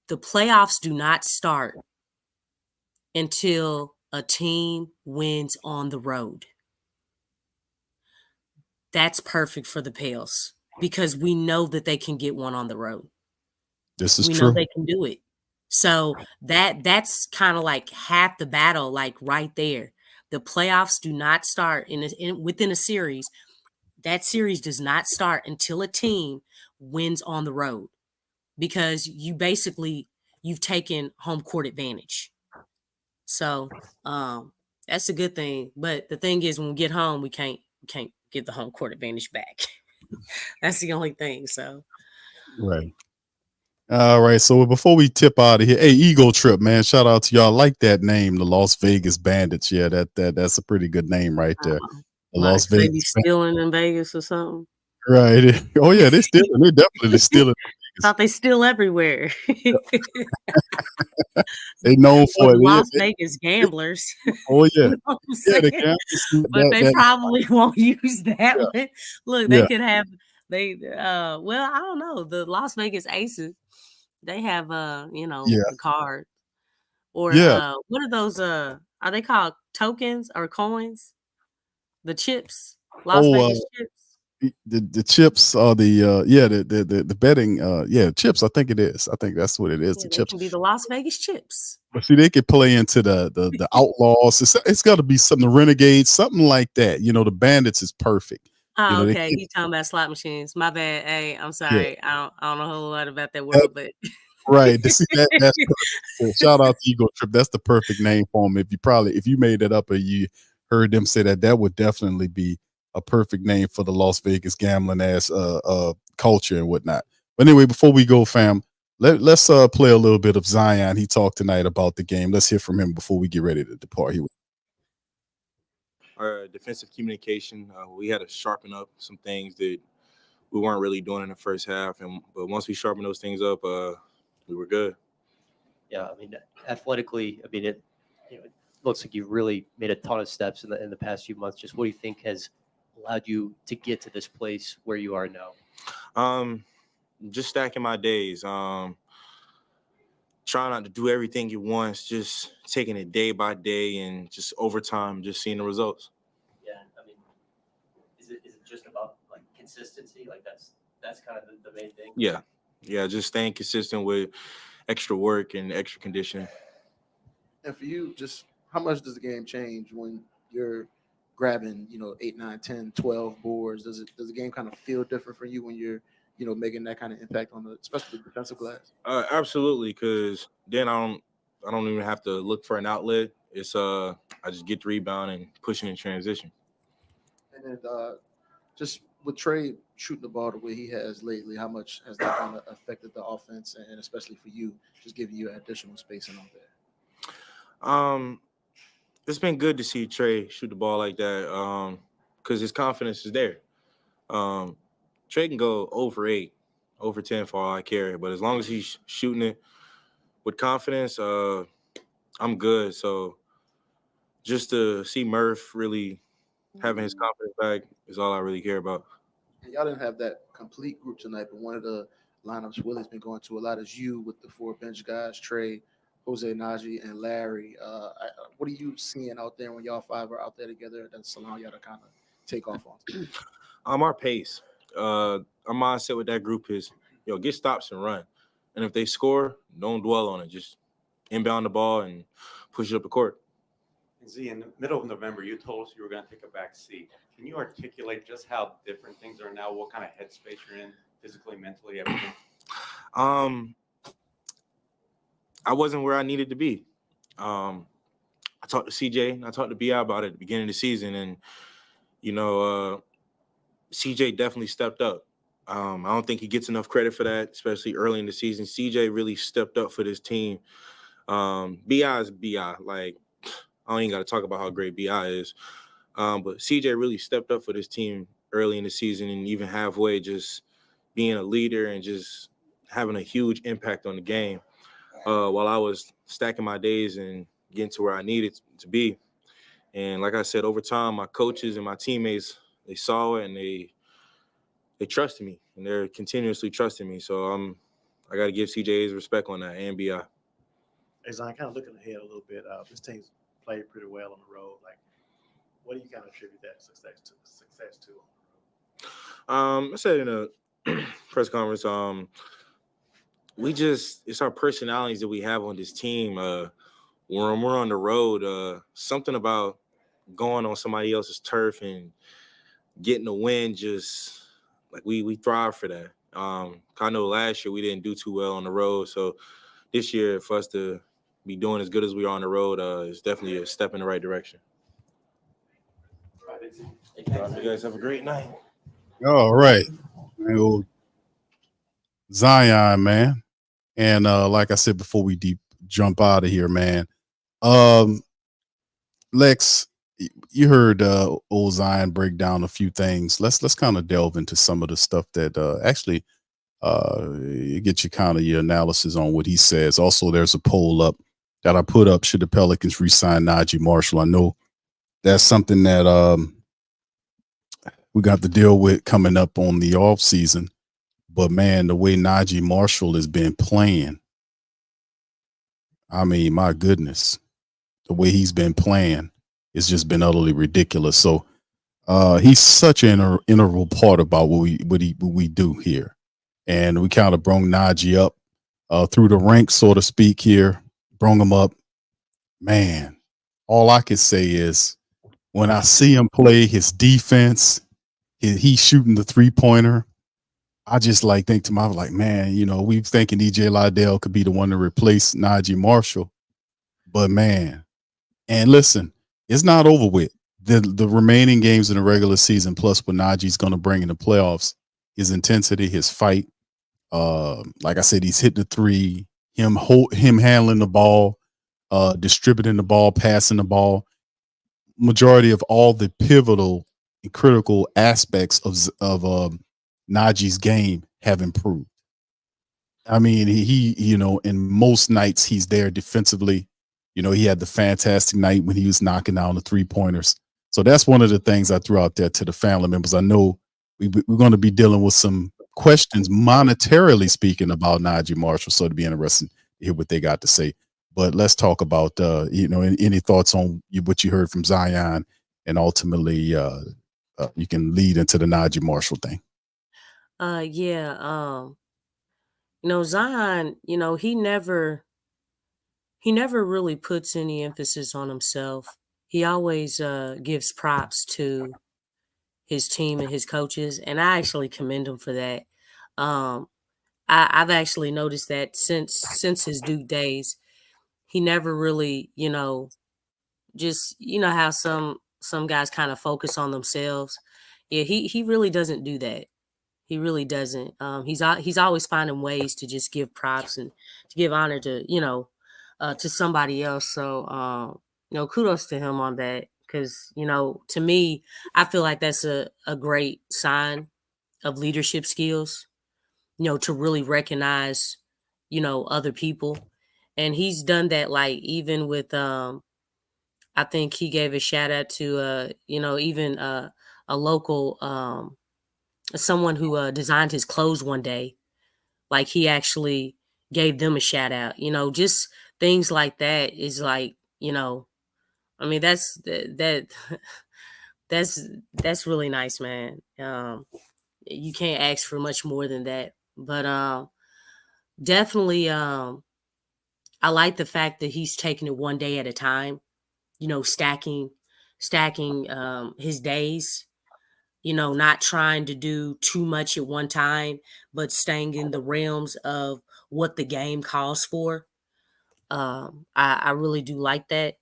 K: the playoffs do not start until a team wins on the road. That's perfect for the Pels because we know that they can get one on the road.
J: This is
K: We know
J: true.
K: they can do it. So that's kind of like half the battle, like right there. The playoffs do not start within a series. That series does not start until a team wins on the road, because you've taken home court advantage. So that's a good thing. But the thing is, when we get home, we can't get the home court advantage back. That's the only thing. So
J: Right. All right. So before we tip out of here, hey, Ego Trip, man, shout out to y'all. I like that name, the Las Vegas Bandits. Yeah, that's a pretty good name right there. The
K: why?
J: Las
K: 'Cause they be
J: Vegas Bandits.
K: stealing in Vegas or something.
J: Right. Oh yeah, they stealing. They definitely stealing.
K: Thought they steal everywhere.
J: They known
K: Or
J: for
K: the
J: it.
K: Las Vegas gamblers.
J: Oh yeah.
K: You know what I'm
J: Yeah, the
K: saying?
J: gamblers.
K: But they
J: That
K: probably won't use that
J: yeah,
K: one. Look, they
J: yeah,
K: could have well, I don't know. The Las Vegas Aces, they have
J: yeah,
K: the card. Or
J: yeah.
K: what are those are they called tokens or coins? The chips, Las
J: Oh,
K: Vegas chips.
J: the chips are the betting chips. I think it is. I think that's what it is.
K: Yeah,
J: The
K: they
J: chips.
K: can be the Las Vegas chips.
J: But see, they could play into the outlaws. It's got to be something, the renegades, something like that. You know, the bandits is perfect. You
K: Oh,
J: know, they
K: okay.
J: can't,
K: You talking about slot machines. My bad. Hey, I'm
J: yeah,
K: sorry. I don't know a whole lot about that
J: that,
K: world, but
J: right. To see that's perfect. So shout out to Ego Trip. That's the perfect name for them. If you made that up or you heard them say that, that would definitely be a perfect name for the Las Vegas gambling ass culture and whatnot. But anyway, before we go, fam, let's play a little bit of Zion. He talked tonight about the game. Let's hear from him before we get ready to depart. Here.
L: Our defensive communication, we had to sharpen up some things that we weren't really doing in the first half, but once we sharpened those things up, we were good.
E: Yeah, I mean, athletically, I mean, it looks like you've really made a ton of steps in the past few months. Just what do you think has allowed you to get to this place where you are now?
L: Just stacking my days. Trying not to do everything at once, just taking it day by day, and just over time, just seeing the results.
E: Yeah, I mean, is it just about like consistency? Like that's kind of the main thing.
L: Yeah, just staying consistent with extra work and extra conditioning.
F: And for you, just how much does the game change when you're grabbing, 8, 9, 10, 12 boards? Does the game kind of feel different for you when you're, making that kind of impact on especially the defensive glass?
L: Absolutely, because then I don't even have to look for an outlet. It's I just get the rebound and push it in transition.
F: And then just with Trey shooting the ball the way he has lately, how much has that kind of affected the offense, and especially for you, just giving you additional spacing out there?
L: It's been good to see Trey shoot the ball like that, because his confidence is there. Trey can go over 8, over 10 for all I care, but as long as he's shooting it with confidence, I'm good. So just to see Murph really having his confidence back is all I really care about.
F: And y'all didn't have that complete group tonight, but one of the lineups Willie's been going to a lot is you with the 4 bench guys, Trey, Jose Najee, and Larry. What are you seeing out there when y'all 5 are out there together that's allowing y'all to kind of take off on?
L: Our pace. Our mindset with that group is, get stops and run. And if they score, don't dwell on it. Just inbound the ball and push it up the court.
G: Z, in the middle of November, you told us you were going to take a back seat. Can you articulate just how different things are now? What kind of headspace you're in, physically, mentally, everything?
L: I wasn't where I needed to be. I talked to CJ, I talked to BI about it at the beginning of the season, and CJ definitely stepped up. I don't think he gets enough credit for that, especially early in the season. CJ really stepped up for this team. BI is BI. Like, I don't even got to talk about how great BI is. But CJ really stepped up for this team early in the season and even halfway, just being a leader and just having a huge impact on the game while I was stacking my days and getting to where I needed to be. And like I said, over time, my coaches and my teammates, they saw it and they trusted me, and they're continuously trusting me. So I got to give CJ his respect on that and BI.
I: Hey, Zion, kind of looking ahead a little bit. This team's played pretty well on the road. Like, what do you kind of attribute that success to on the road?
L: I said in a press conference, it's our personalities that we have on this team. When we're on the road, something about going on somebody else's turf and getting a win, just like we thrive for that. I know last year we didn't do too well on the road, so this year for us to be doing as good as we are on the road is definitely a step in the right direction. You guys have a great night.
J: All right. Zion, man. And like I said before we jump out of here, man. Lex, you heard old Zion break down a few things. Let's kind of delve into some of the stuff that actually get you kind of your analysis on what he says. Also, there's a poll up that I put up. Should the Pelicans re-sign Najee Marshall? I know that's something that we got to deal with coming up on the off season. But man, the way Najee Marshall has been playing, I mean, my goodness, the way he's been playing, it's just been utterly ridiculous. So he's such an integral part about what we do here, and we kind of brought Najee up through the ranks, so to speak. Here, brought him up. Man, all I can say is when I see him play his defense, he's shooting the 3-pointer. I just think to myself, man, we thinking EJ Liddell could be the one to replace Najee Marshall, but man, and listen, it's not over with. The remaining games in the regular season, plus what Najee's going to bring in the playoffs, his intensity, his fight. Like I said, he's hitting the three, him handling the ball, distributing the ball, passing the ball. Majority of all the pivotal and critical aspects of Najee's game have improved. I mean, he in most nights he's there defensively. He had the fantastic night when he was knocking down the 3-pointers. So that's one of the things I threw out there to the family members. I know we're going to be dealing with some questions monetarily speaking about Najee Marshall. So it'd be interesting to hear what they got to say. But let's talk about, any thoughts on what you heard from Zion, and ultimately you can lead into the Najee Marshall thing.
K: Zion, he never really puts any emphasis on himself. He always gives props to his team and his coaches, and I actually commend him for that. I've actually noticed that since his Duke days, he never really, just how some guys kind of focus on themselves. Yeah, he really doesn't do that. He really doesn't. He's always finding ways to just give props and to give honor to somebody else. So kudos to him on that, because to me, I feel like that's a great sign of leadership skills. To really recognize other people, and he's done that. Even with I think he gave a shout out to even a local someone who designed his clothes one day. Like, he actually gave them a shout out. Just things like that is I mean, that's really nice, man. You can't ask for much more than that. But definitely, I like the fact that he's taking it one day at a time. Stacking his days. Not trying to do too much at one time, but staying in the realms of what the game calls for. I really do like that.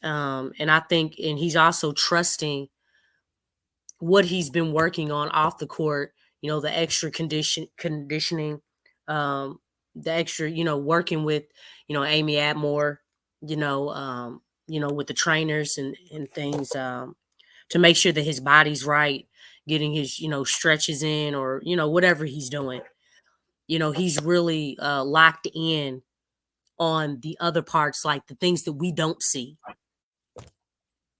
K: And I think, and he's also trusting what he's been working on off the court, the extra conditioning, the extra, working with, Amy Atmore, with the trainers and things. to make sure that his body's right, getting his, stretches in, or, whatever he's doing. He's really locked in on the other parts, like the things that we don't see.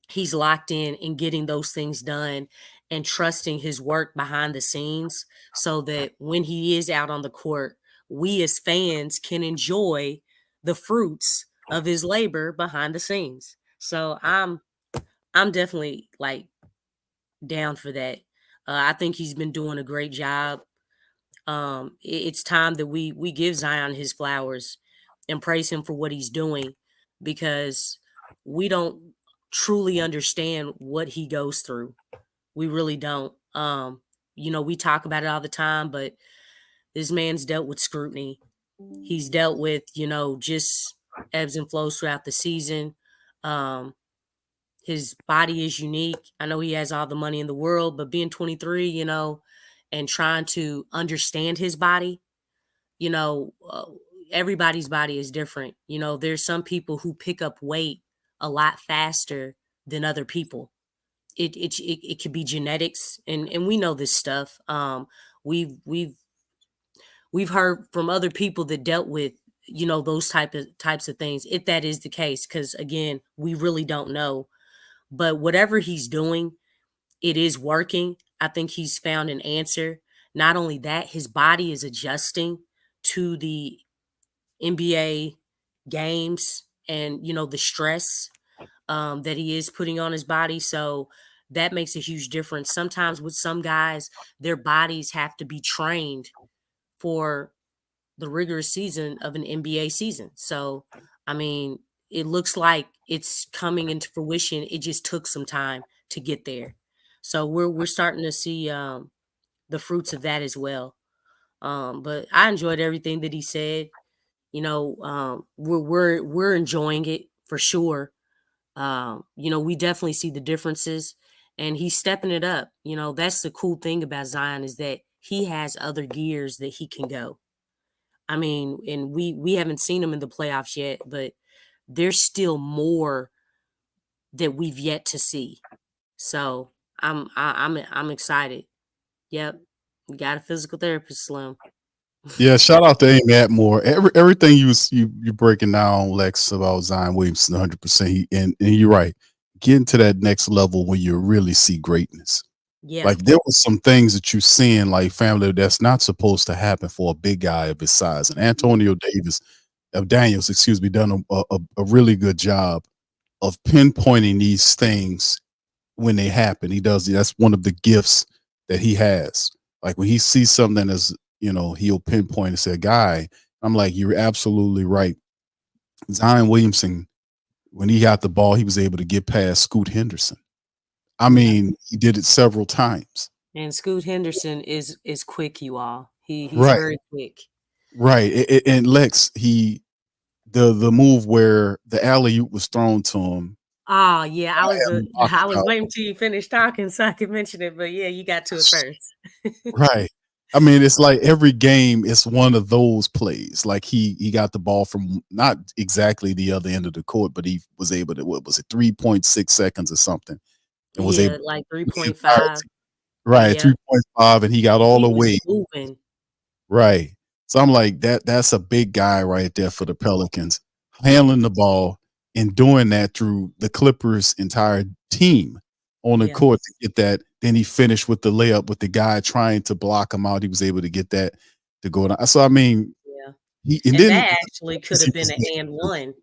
K: He's locked in getting those things done and trusting his work behind the scenes, so that when he is out on the court, we as fans can enjoy the fruits of his labor behind the scenes. So I'm definitely like down for that. I think he's been doing a great job. It's time that we give Zion his flowers and praise him for what he's doing, because we don't truly understand what he goes through. We really don't. We talk about it all the time, but this man's dealt with scrutiny. He's dealt with, just ebbs and flows throughout the season. His body is unique. I know he has all the money in the world, but being 23, and trying to understand his body, everybody's body is different. There's some people who pick up weight a lot faster than other people. It could be genetics, and we know this stuff. We've heard from other people that dealt with, those types of things, if that is the case, because again, we really don't know. But whatever he's doing, it is working. I think he's found an answer. Not only that, his body is adjusting to the NBA games and, the stress that he is putting on his body. So that makes a huge difference. Sometimes with some guys, their bodies have to be trained for the rigorous season of an NBA season. So, I mean, it looks like it's coming into fruition. It just took some time to get there. So we're starting to see the fruits of that as well. But I enjoyed everything that he said. We're enjoying it for sure. We definitely see the differences, and he's stepping it up. That's the cool thing about Zion, is that he has other gears that he can go. I mean, and we haven't seen him in the playoffs yet, but there's still more that we've yet to see. So I'm excited. Yep, we got a physical therapist, Slim.
J: Yeah, shout out to Amy Atmore. Everything you breaking down, Lex, about Zion Williamson, 100%. And you're right. Getting to that next level when you really see greatness.
K: Yeah,
J: Like there was some things that you're seeing, like family, that's not supposed to happen for a big guy of his size. And Antonio Daniels, done a really good job of pinpointing these things when they happen. That's one of the gifts that he has. Like when he sees something as, he'll pinpoint and say, guy, I'm like, you're absolutely right. Zion Williamson, when he got the ball, he was able to get past Scoot Henderson. I mean, he did it several times.
K: and Scoot Henderson is quick, you all. He's
J: Right.
K: very quick.
J: Right. And Lex, the move where the alley-oop was thrown to him.
K: Oh yeah, I
J: talking
K: was
J: about.
K: waiting till you finished talking so I could mention it, but yeah, you got to it first.
J: Right. I mean, it's like every game is one of those plays. Like he got the ball from not exactly the other end of the court, but he was able to, what was it, 3.6 seconds or something, and was able
K: Like 3.5.
J: right,
K: Yeah.
J: 3.5, and he got all
K: He
J: the
K: was
J: way.
K: moving.
J: Right. So I'm like, that's a big guy right there for the Pelicans, handling the ball and doing that through the Clippers' entire team on the
K: Yeah.
J: court to get that. Then he finished with the layup with the guy trying to block him out. He was able to get that to go down. So I mean,
K: Yeah.
J: and
K: And
J: then
K: that actually could have been an and one.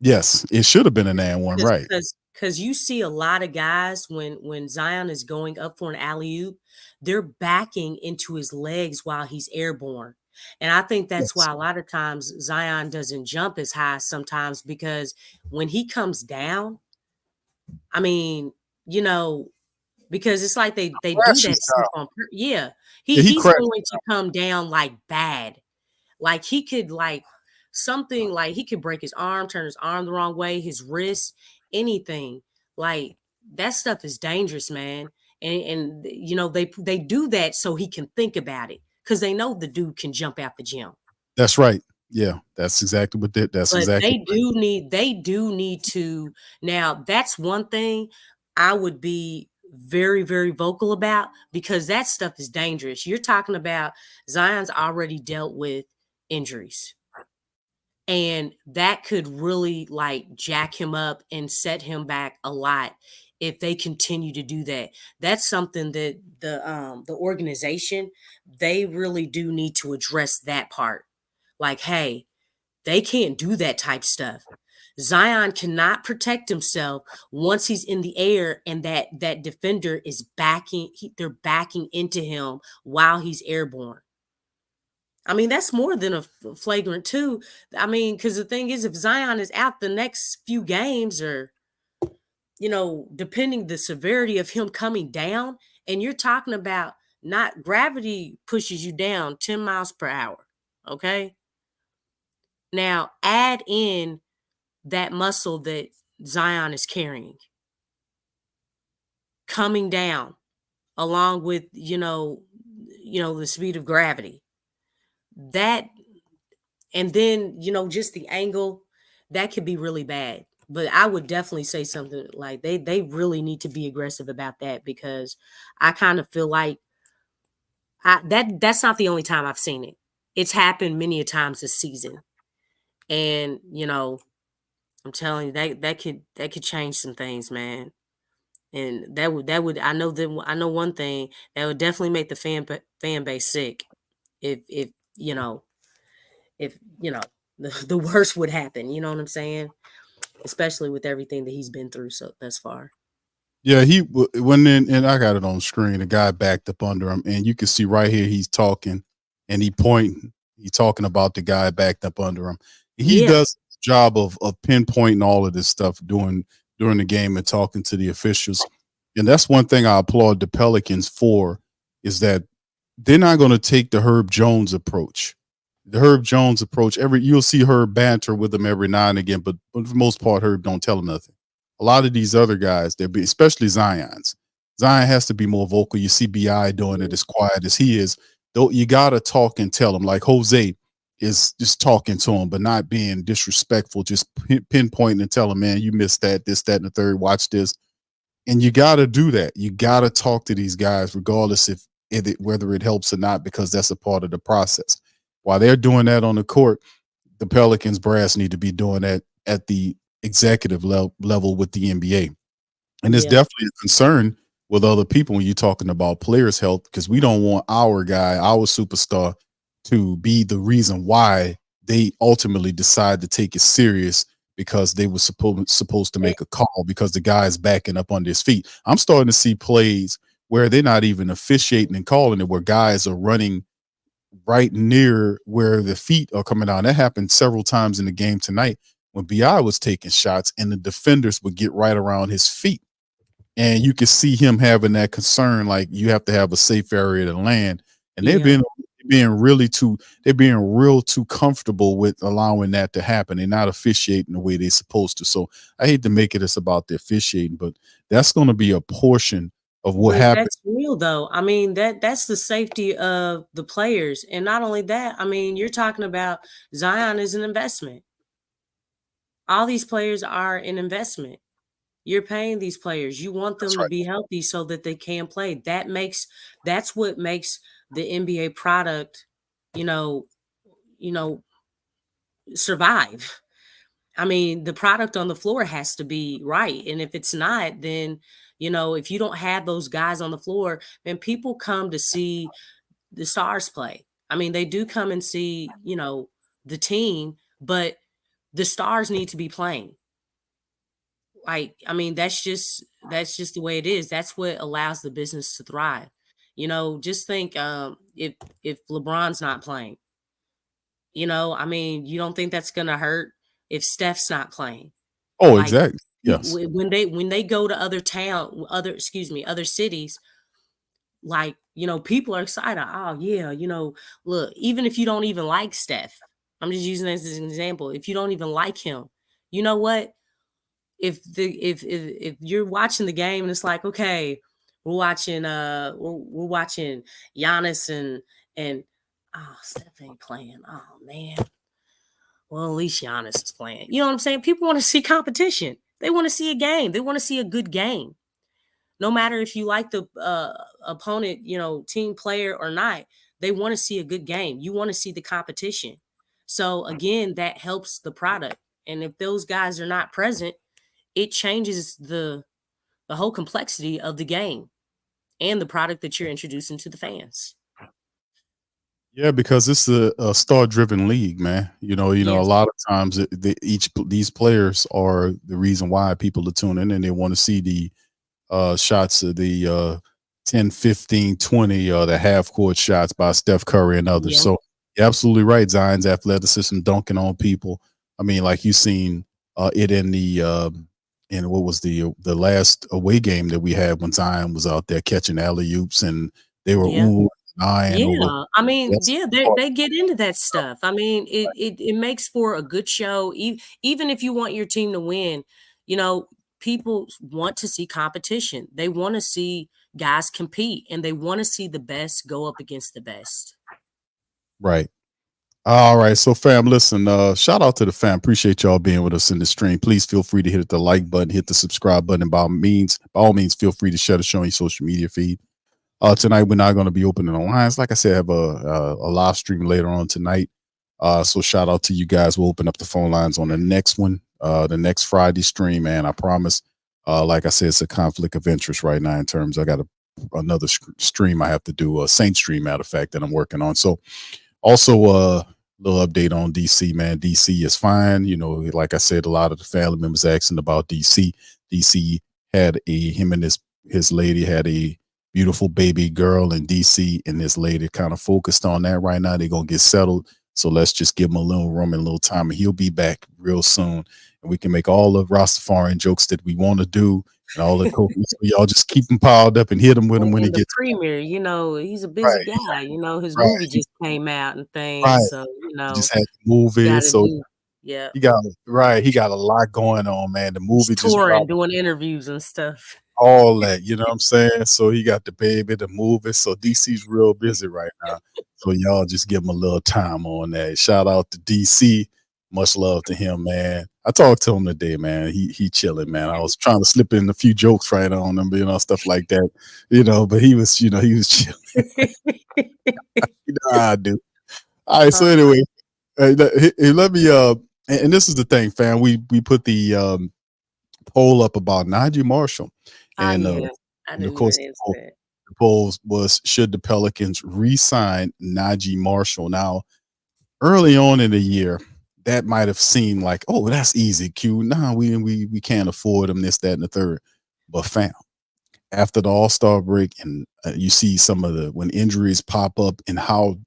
J: Yes, it should have been an and one, right?
K: Because you see a lot of guys when Zion is going up for an alley-oop, they're backing into his legs while he's airborne. And I think that's why a lot of times Zion doesn't jump as high sometimes, because when he comes down, I mean, because it's like they do that stuff on yeah. He's going to come down like bad. Like he could something like he could break his arm, turn his arm the wrong way, his wrist, anything. Like that stuff is dangerous, man. And they do that so he can think about it, because they know the dude can jump out the gym.
J: That's right. Yeah, that's exactly what that's
K: But
J: exactly.
K: They do need to. Now that's one thing I would be very, very vocal about, because that stuff is dangerous. You're talking about Zion's already dealt with injuries, and that could really like jack him up and set him back a lot if they continue to do that. That's something that the organization, they really do need to address that part. Like, hey, they can't do that type stuff. Zion cannot protect himself once he's in the air and that defender is they're backing into him while he's airborne. I mean, that's more than a flagrant two. I mean, because the thing is, if Zion is out the next few games, or, you know, depending the severity of him coming down, and you're talking about, not gravity pushes you down 10 miles per hour. Okay. Now add in that muscle that Zion is carrying coming down along with, the speed of gravity. That, and then, just the angle, that could be really bad. But I would definitely say something like they really need to be aggressive about that, because I kind of feel like that's not the only time I've seen it. It's happened many a times this season. And, I'm telling you, that could change some things, man. And that would I know one thing that would definitely make the fan base sick if you know if the worst would happen. You know what I'm saying? Especially with everything that he's been through thus far.
J: Yeah, when in, and I got it on screen. The guy backed up under him, and you can see right here he's talking, and he pointing. He's talking about the guy backed up under him. He
K: Yeah.
J: does his job of pinpointing all of this stuff during the game and talking to the officials. And that's one thing I applaud the Pelicans for, is that they're not going to take the Herb Jones approach. The Herb Jones approach, you'll see Herb banter with him every now and again, but for the most part, Herb don't tell him nothing. A lot of these other guys, especially Zion's. Zion has to be more vocal. You see BI doing it as quiet as he is. Though you gotta talk and tell him, like Jose is just talking to him, but not being disrespectful, just pinpointing and tell him, man, you missed that, this, that, and the third. Watch this. And you got to do that. You got to talk to these guys, regardless whether it helps or not, because that's a part of the process. While they're doing that on the court, the Pelicans brass need to be doing that at the executive level with the NBA. And it's definitely a concern with other people when you're talking about players' health, because we don't want our guy, our superstar, to be the reason why they ultimately decide to take it serious, because they were supposed to make a call because the guy is backing up on his feet. I'm starting to see plays where they're not even officiating and calling it, where guys are running right near where the feet are coming down. That happened several times in the game tonight when BI was taking shots and the defenders would get right around his feet. And you can see him having that concern, like you have to have a safe area to land. And they're being real too comfortable with allowing that to happen. They're not officiating the way they're supposed to. So I hate to make it about the officiating, but that's going to be a portion of what happened.
K: That's real though. I mean, that's the safety of the players. And not only that, I mean, you're talking about Zion is an investment. All these players are an investment. You're paying these players. You want them to be healthy so that they can play. That's what makes the NBA product, survive. I mean, the product on the floor has to be right. And if it's not, then, if you don't have those guys on the floor, then people come to see the stars play. I mean, they do come and see, the team, but the stars need to be playing. Like, I mean, that's just the way it is. That's what allows the business to thrive. Just think, if LeBron's not playing, I mean, you don't think that's gonna hurt if Steph's not playing?
J: Oh,
K: Like,
J: exactly. Yes.
K: when they go to other cities, like, people are excited. Oh yeah, look, even if you don't even like Steph, I'm just using this as an example. If you don't even like him, you know what? If you're watching the game and it's like, okay, we're watching Giannis and Steph ain't playing. Oh man. Well, at least Giannis is playing. You know what I'm saying? People want to see competition. They want to see a game. They want to see a good game. no matter if you like the opponent, team player or not, they want to see a good game. You want to see the competition. So again, that helps the product. And if those guys are not present, it changes the whole complexity of the game and the product that you're introducing to the fans.
J: Yeah, because it's a star-driven league, man. A
K: Yes.
J: lot of times these players are the reason why people are tuning in. They want to see the shots of the 10, 15, 20, the half court shots by Steph Curry and others.
K: Yeah.
J: So you're absolutely right. Zion's athleticism, dunking on people. I mean, like you seen it in in what was the last away game that we had when Zion was out there catching alley-oops and they were
K: Yeah.
J: eyeing over.
K: Yeah, I mean,
J: That's
K: yeah, they get into that stuff. I mean, it makes for a good show. Even if you want your team to win, people want to see competition. They want to see guys compete, and they want to see the best go up against the best.
J: right. All right. So fam, listen, shout out to the fam. Appreciate y'all being with us in the stream. Please feel free to hit the like button, hit the subscribe button, and by all means, feel free to share the show on your social media feed. Tonight we're not going to be opening the lines. Like I said, I have a live stream later on tonight. So shout out to you guys. We'll open up the phone lines on the next one, the next Friday stream, man. I promise. Like I said, it's a conflict of interest right now in terms I got another stream I have to do, a Saint stream, matter of fact, that I'm working on. So also little update on DC, man. DC is fine. Like I said, a lot of the family members asking about DC. DC had him and his lady had a beautiful baby girl in DC, and this lady kind of focused on that right now. They're gonna get settled. So let's just give him a little room and a little time, and he'll be back real soon. And we can make all the Rastafarian jokes that we want to do and all the coaches. Y'all just keep him piled up and hit him with him when he
K: And the
J: gets
K: premier, he's a busy
J: right.
K: guy. His
J: Right.
K: movie just came out and things.
J: Right.
K: So,
J: He just had the movie.
K: gotta
J: So
K: do, yeah,
J: he got a lot going on, man. The movie just
K: touring,
J: dropped,
K: doing interviews and stuff.
J: all that, you know what I'm saying? So he got the baby, the movie. So DC's real busy right now. So y'all just give him a little time on that. Shout out to DC. Much love to him, man. I talked to him today, man. He chilling, man. I was trying to slip in a few jokes right on him, stuff like that, but he was chilling. How I do. All right. So anyway, let me and this is the thing, fam. We put the poll up about Najee Marshall, and
K: Yeah, I
J: and of
K: didn't
J: course
K: even answer that.
J: the poll was, should the Pelicans re-sign Najee Marshall? Now, early on in the year, that might have seemed like, oh, that's easy, Q. Nah, we can't afford him, this, that, and the third. But fam, after the All-Star break, and you see some of when injuries pop up and how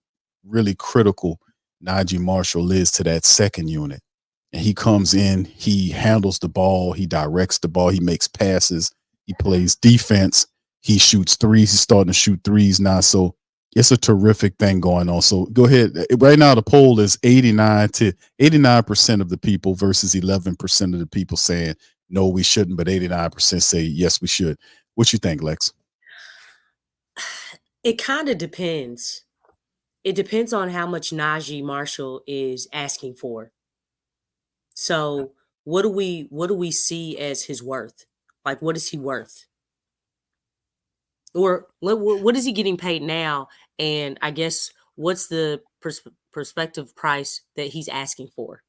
J: really critical Najee Marshall is to that second unit. And he comes in, he handles the ball, he directs the ball, he makes passes, he plays defense, he shoots threes, he's starting to shoot threes now. So it's a terrific thing going on. So go ahead. Right now, the poll is 89% of the people versus 11% of the people saying, no, we shouldn't, but 89% say, yes, we should. What you think, Lex?
K: It kind of depends. It depends on how much Najee Marshall is asking for. So what do we see as his worth? Like, what is he worth? Or what is he getting paid now? And I guess what's the perspective price that he's asking for?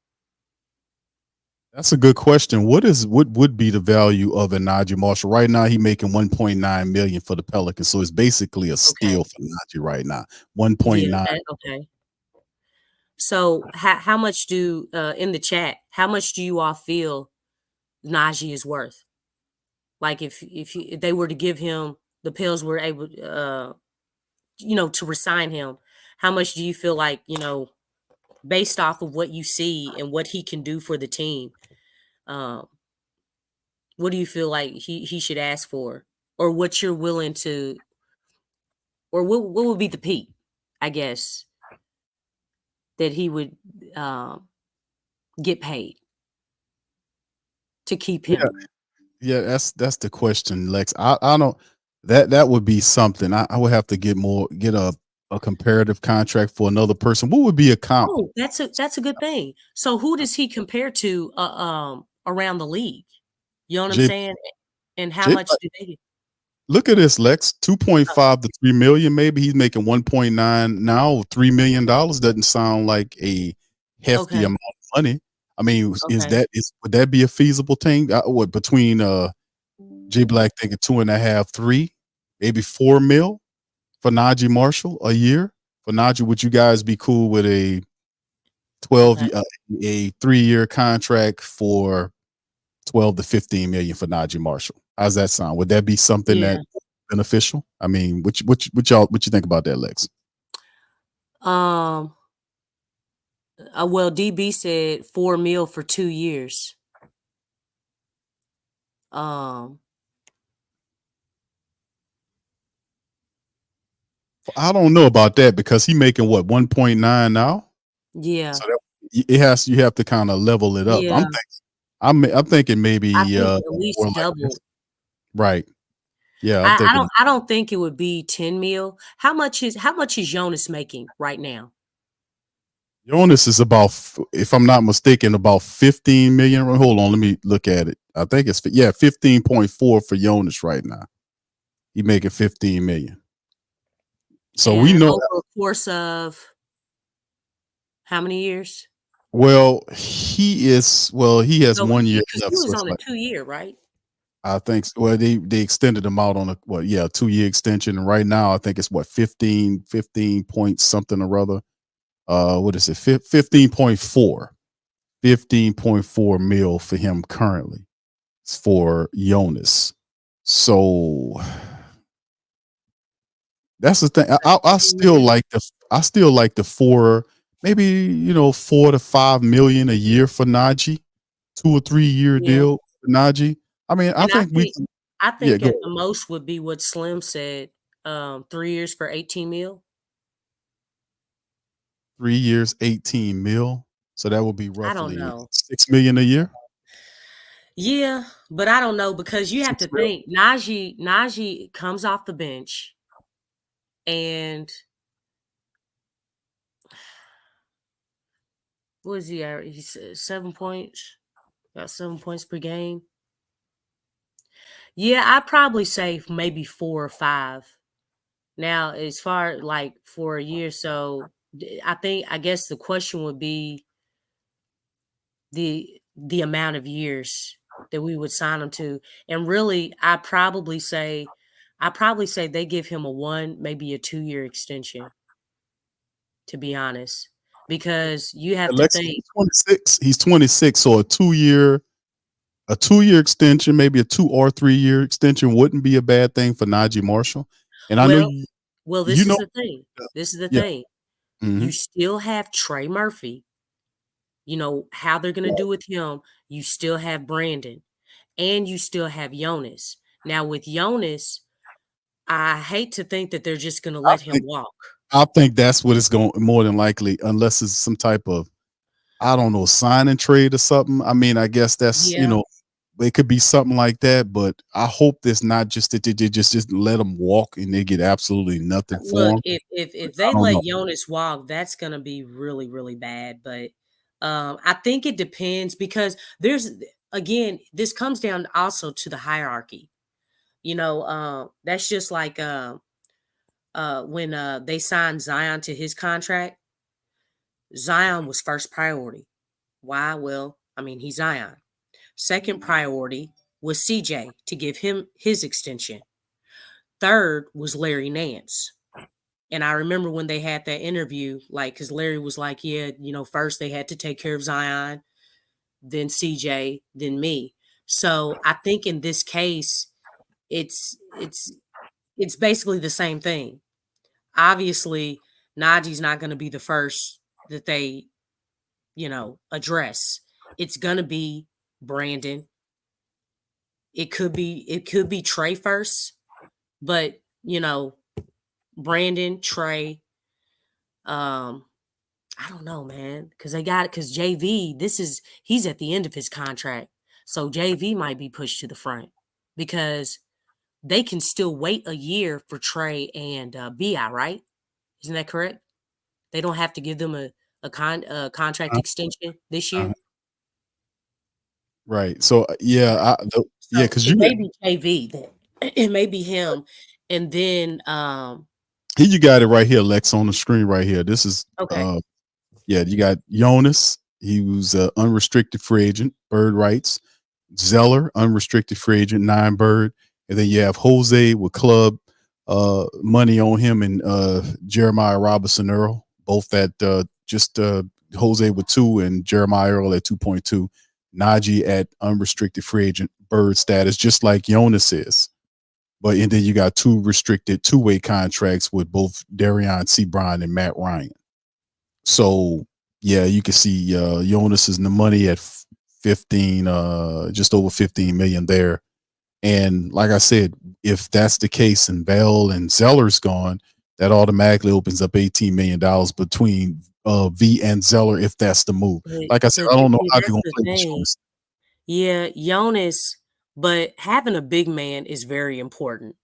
J: That's a good question. What would be the value of a Najee Marshall? Right now, he making $1.9 million for the Pelicans, so it's basically a steal for Najee right now. 1.9.
K: Yeah, okay. So how much do in the chat? How much do you all feel Najee is worth? Like if they were to give him, the Pels were able, to resign him, how much do you feel like, based off of what you see and what he can do for the team, what do you feel like he should ask for, or what you're willing to, or what would be the peak, I guess, that he would get paid to keep him?
J: Yeah, that's the question, Lex. I don't. That would be something. I would have to get a comparative contract for another person. What would be a comp?
K: Oh, that's a good thing. So who does he compare to around the league? You know what I'm saying? And how much do they get?
J: Look at this, Lex. 2.5 to 3 million. Maybe he's making 1.9 now. $3 million doesn't sound like a hefty
K: Okay.
J: amount of money. I mean,
K: Okay.
J: would that be a feasible thing? What between J Black thinking 2.5, 3, maybe 4 mil for Najee Marshall a year? For Najee, would you guys be cool with a 12
K: Okay.
J: a 3-year contract for 12 to 15 million for Najee Marshall? How's that sound? Would that be something
K: Yeah.
J: that beneficial? I mean, what you think about that, Lex?
K: Well, DB said 4 mil for 2 years. Um,
J: I don't know about that because he making what 1.9 now.
K: yeah.
J: So that you have to kind of level it up.
K: Yeah.
J: I'm thinking maybe
K: I think at
J: more
K: least
J: like
K: double.
J: this. Right. Yeah, I'm thinking
K: I don't think it would be 10 mil. How much is Jonas making right now?
J: Jonas is about, if I'm not mistaken, about 15 million. Hold on, let me look at it. I think it's 15.4 for Jonas right now. He making 15 million. So we
K: And
J: know.
K: over a course of how many years?
J: Well, he has
K: No,
J: 1 year
K: because he
J: left. So
K: was
J: it's
K: on a
J: like
K: 2-year, right?
J: I think well they extended him out on a 2-year extension, and right now I think it's 15 point something or other. What is it? 15.4 mil for him currently. It's for Jonas. So that's the thing. I still like the 4, maybe 4 to 5 million a year for Najee, 2 or 3 year
K: Yeah.
J: deal for Najee. I mean, I
K: And
J: think we can.
K: I
J: Yeah,
K: think
J: go
K: at
J: ahead.
K: the most would be what Slim said, 3 years for 18 mil.
J: 3 years, 18 mil. So that would be
K: I don't
J: roughly
K: know.
J: 6 million a year.
K: Yeah, but I don't know because you have to
J: 6 mil.
K: think Najee comes off the bench and what is he at? He's 7 points. About 7 points per game. Yeah, I'd probably say maybe 4 or 5. Now, as far like for a year, so I guess the question would be the amount of years that we would sign him to. And really, I probably say they give him a 1, maybe a 2-year extension, to be honest. Because you have to
J: Alexis,
K: think,
J: he's 26. He's 26. So a 2-year extension, maybe a 2 or 3-year extension wouldn't be a bad thing for Najee Marshall. And I know
K: well,
J: you
K: this is
J: know,
K: the thing. This is the
J: yeah.
K: thing.
J: Hmm.
K: You still have Trey Murphy. You know how they're gonna do with him. You still have Brandon, and you still have Jonas. Now with Jonas, I hate to think that they're just gonna
J: I
K: let him
J: think
K: walk.
J: I think that's what it's going more than likely, unless it's some type of, I don't know, sign and trade or something. I mean, I guess that's
K: Yeah.
J: it could be something like that. But I hope there's not just that they just let them walk and they get absolutely nothing for
K: Look,
J: him.
K: if
J: I
K: they
J: don't
K: let
J: know.
K: Jonas walk, that's gonna be really, really bad. But I think it depends because again, this comes down also to the hierarchy. That's just like when they signed Zion to his contract. Zion was first priority. Why? Well, I mean, he's Zion. Second priority was CJ to give him his extension. Third was Larry Nance. And I remember when they had that interview, like, because Larry was like, yeah, first they had to take care of Zion, then CJ, then me. So I think in this case, it's it's it's basically the same thing. Obviously, Najee's not going to be the first that they, address. It's going to be Brandon. It could be Trey first, but Brandon, Trey, um, I don't know, man, because JV, he's at the end of his contract, so JV might be pushed to the front because they can still wait a year for Trey and Bi, right? Isn't that correct? They don't have to give them a contract
J: Uh,
K: extension this
J: uh,
K: year.
J: right. So yeah,
K: So
J: because
K: it may be JV then. It may be him. And then
J: Here you got it right here, Lex, on the screen right here. This is
K: okay.
J: yeah, you got Jonas. He was an unrestricted free agent, bird rights. Zeller, unrestricted free agent, 9 bird. And then you have Jose with club money on him, and Jeremiah Robinson Earl, both at just Jose with 2 and Jeremiah Earl at 2.2. Najee at unrestricted free agent, bird status, just like Jonas is. But and then you got 2 restricted 2-way contracts with both Darion C. Brown and Matt Ryan. So yeah, you can see Jonas is in the money at 15, just over 15 million there. And like I said, if that's the case and Bell and Zeller's gone, that automatically opens up $18 million between V and Zeller if that's the move. Like I said, I don't know
K: See,
J: how they're
K: that's
J: gonna
K: the
J: play with
K: thing.
J: Jonas.
K: Yeah, Jonas, but having a big man is very important.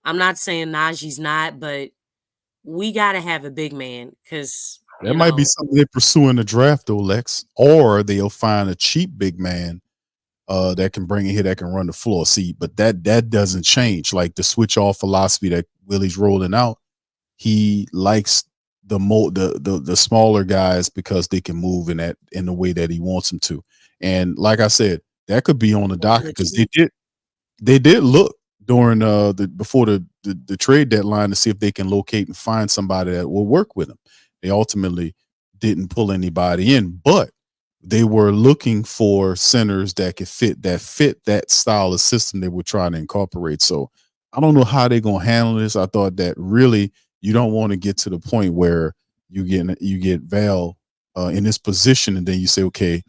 K: I'm not saying Najee's not, but we got to have a big man because,
J: That might be something they pursue in the draft though, Lex. Or they'll find a cheap big man that can bring in here that can run the floor. See, but that doesn't change. Like the switch off philosophy that Willie's rolling out, he likes the smaller guys because they can move in the way that he wants them to. And like I said, that could be on the docket because they did look during before the trade deadline to see if they can locate and find somebody that will work with them. They ultimately didn't pull anybody in, but they were looking for centers that could fit that style of system they were trying to incorporate. So I don't know how they're gonna handle this. I thought that really you don't want to get to the point where you get Val in this position and then you say, okay,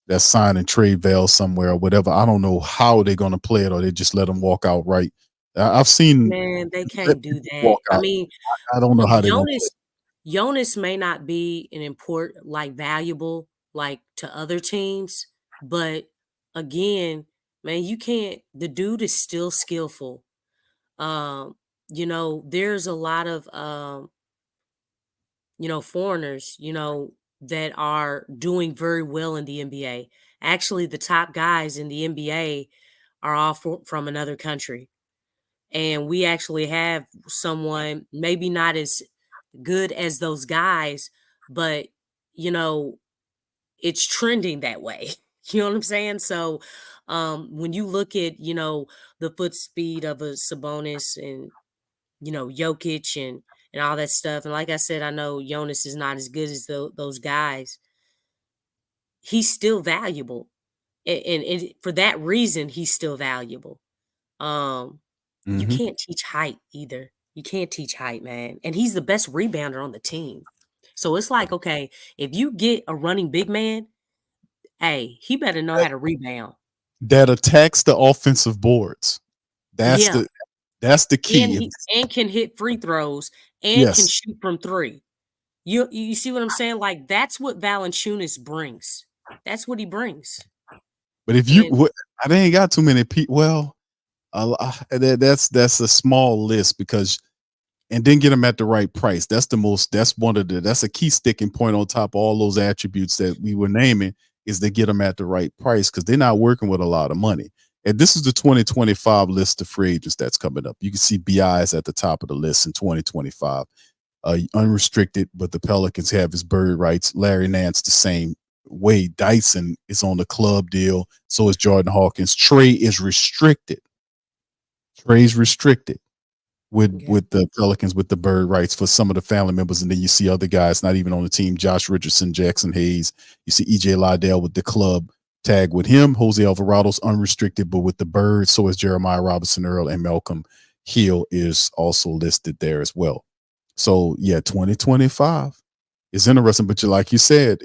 J: that's sign and trade Val somewhere or whatever. I don't know how they're gonna play it, or they just let them walk out right. I've seen
K: man, they
J: let
K: can't do
J: people
K: that.
J: walk
K: I
J: out.
K: mean,
J: I don't know how they're gonna play.
K: Jonas may not be an valuable like to other teams, but again, man, you can't. The dude is still skillful. There's a lot of foreigners, that are doing very well in the NBA. Actually, the top guys in the NBA are all from another country. And we actually have someone, maybe not as good as those guys, but you know, it's trending that way. You know what I'm saying? So when you look at, the foot speed of a Sabonis and, Jokic and all that stuff. And like I said, I know Jonas is not as good as those guys. He's still valuable. And for that reason, he's still valuable. You
J: Mhm.
K: can't teach height either. You can't teach height, man. And he's the best rebounder on the team. So it's like, okay, if you get a running big man, hey, he better know how to rebound.
J: That attacks the offensive boards. That's
K: Yeah.
J: the that's the
K: And
J: key.
K: and can hit free throws and can
J: Yes.
K: shoot from 3. You see what I'm saying? Like that's what Valanciunas brings. That's what he brings.
J: But if you,
K: And
J: I ain't got too many people. Well, that's a small list because, and then get them at the right price. That's a key sticking point on top of all those attributes that we were naming is to get them at the right price because they're not working with a lot of money. And this is the 2025 list of free agents that's coming up. You can see BI is at the top of the list in 2025. Unrestricted, but the Pelicans have his bird rights. Larry Nance the same way. Dyson is on the club deal. So is Jordan Hawkins. Trey is restricted. Trey's restricted with the Pelicans with the bird rights for some of the family members, and then you see other guys not even on the team. Josh Richardson, Jackson Hayes. You see EJ Liddell with the club tag with him. Jose Alvarado's unrestricted, but with the bird. So is Jeremiah Robinson Earl, and Malcolm Hill is also listed there as well. So yeah, 2025 is interesting, but like you said,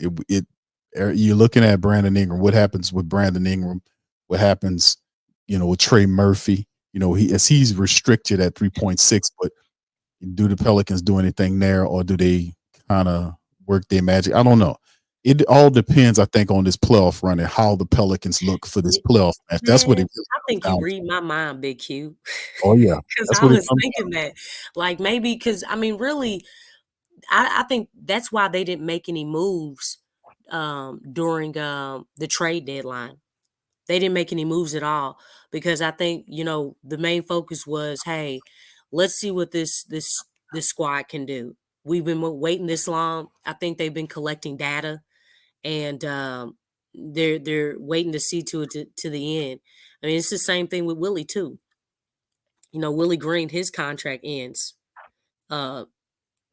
J: you're looking at Brandon Ingram. What happens with Brandon Ingram? What happens, with Trey Murphy? He's restricted at 3.6, but do the Pelicans do anything there, or do they kind of work their magic? I don't know. It all depends, I think, on this playoff run and how the Pelicans look for this playoff match. That's what
K: man,
J: it really
K: I
J: comes
K: think you
J: down to.
K: read my mind, Big Q.
J: Oh yeah,
K: Because
J: that's
K: I
J: what it
K: was
J: comes
K: thinking
J: down
K: that, like maybe because I mean, really, I think that's why they didn't make any moves during the trade deadline They didn't make any moves at all because I think, the main focus was, hey, let's see what this squad can do. We've been waiting this long. I think they've been collecting data, and they're waiting to see to the end. I mean, it's the same thing with Willie too. Willie Green, his contract ends, uh,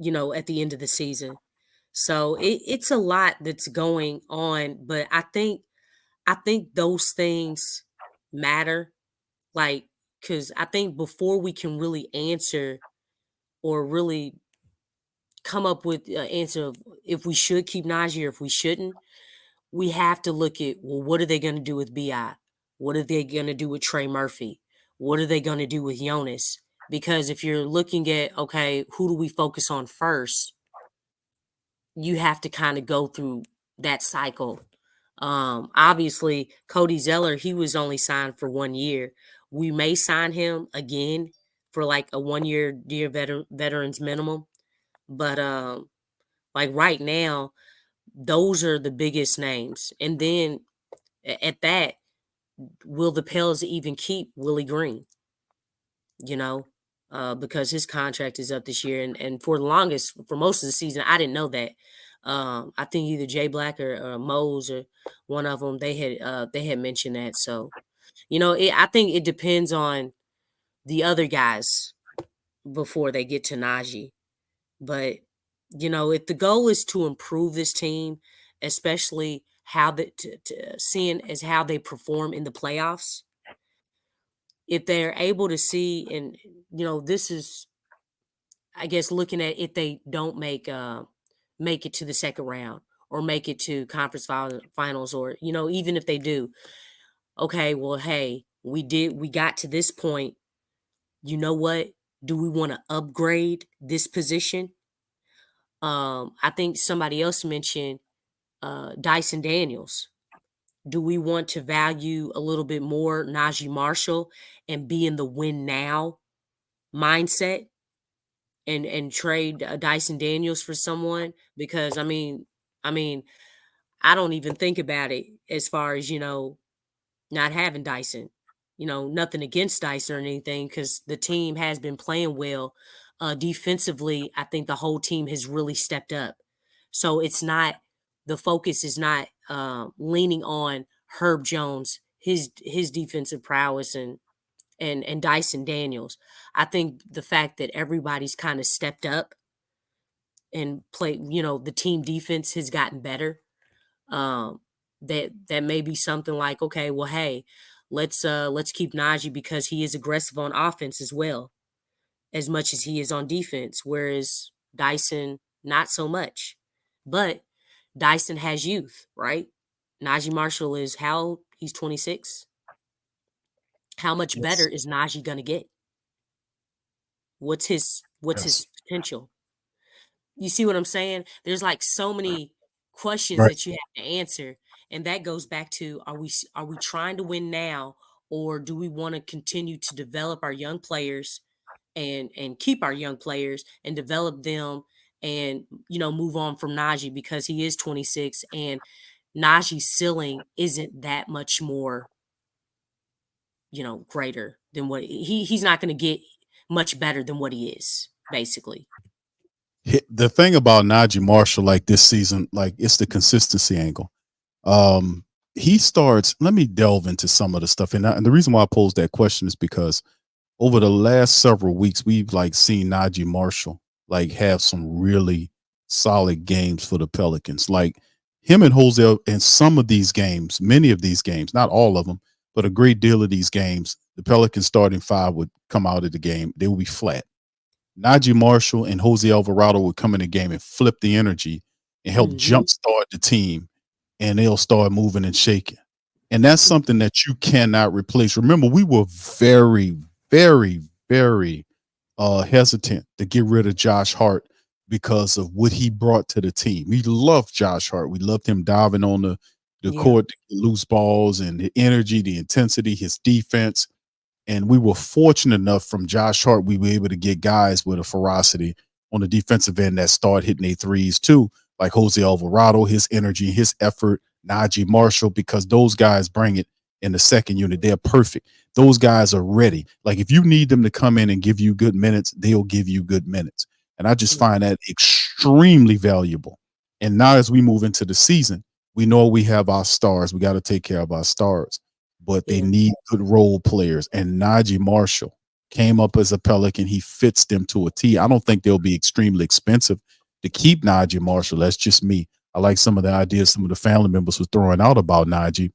K: at the end of the season. So it's a lot that's going on, but I think those things matter, like, because I think before we can really answer or really come up with an answer of if we should keep Najee or if we shouldn't, we have to look at, well, what are they going to do with Bi? What are they going to do with Trey Murphy? What are they going to do with Jonas? Because if you're looking at, okay, who do we focus on first? You have to kind of go through that cycle. Obviously, Cody Zeller, he was only signed for 1 year. We may sign him again for like a 1 year dear veterans minimum. But like right now, those are the biggest names. And then at that, will the Pels even keep Willie Green? Because his contract is up this year, and for most of the season, I didn't know that. I think either Jay Black or Mose or one of them, they had mentioned that. So, I think it depends on the other guys before they get to Najee. But if the goal is to improve this team, especially how seeing as how they perform in the playoffs, if they're able to see, and this is, I guess, looking at if they don't make it to the second round or make it to conference finals, or even if they do, okay, well, hey, we got to this point. You know what? Do we want to upgrade this position? I think somebody else mentioned Dyson Daniels. Do we want to value a little bit more Najee Marshall and be in the win now mindset and trade Dyson Daniels for someone? Because I mean, I don't even think about it as far as not having Dyson. Nothing against Dyson or anything, because the team has been playing well. Defensively, I think the whole team has really stepped up. So the focus is not leaning on Herb Jones, his defensive prowess, and Dyson Daniels. I think the fact that everybody's kind of stepped up and played, the team defense has gotten better. That may be something like, okay, well, hey, let's keep Najee because he is aggressive on offense as well, as much as he is on defense, whereas Dyson not so much. But Dyson has youth, right? Najee Marshall is how old? He's 26. How much better is Najee gonna get? What's his potential? You see what I'm saying? There's like so many questions
J: Right.
K: that you have to answer, and that goes back to, are we trying to win now, or do we want to continue to develop our young players and keep our young players and develop them, and move on from Najee because he is 26 and Najee's ceiling isn't that much more greater than what he's not going to get much better than what he is, basically.
J: The thing about Najee Marshall, like this season, like it's the consistency angle. He starts. Let me delve into some of the stuff, and the reason why I posed that question is because over the last several weeks, we've like seen Najee Marshall like have some really solid games for the Pelicans. Like him and Jose in some of these games, many of these games, not all of them, but a great deal of these games, the Pelicans starting five would come out of the game. They would be flat. Najee Marshall and Jose Alvarado would come in the game and flip the energy and help jumpstart the team, and they'll start moving and shaking. And that's something that you cannot replace. Remember, we were very, very, very hesitant to get rid of Josh Hart because of what he brought to the team. We loved Josh Hart. We loved him diving on the court to get loose balls, and the energy, the intensity, his defense. And we were fortunate enough from Josh Hart, we were able to get guys with a ferocity on the defensive end that start hitting their threes too, like Jose Alvarado, his energy, his effort, Najee Marshall, because those guys bring it. in the second unit. They're perfect. Those guys are ready. Like if you need them to come in and give you good minutes, they'll give you good minutes. And I just find that extremely valuable. And now as we move into the season, we know we have our stars. We got to take care of our stars, but they need good role players. And Najee Marshall came up as a Pelican. He fits them to a T. I don't think they'll be extremely expensive to keep Najee Marshall. That's just me. I like some of the ideas some of the family members were throwing out about Najee.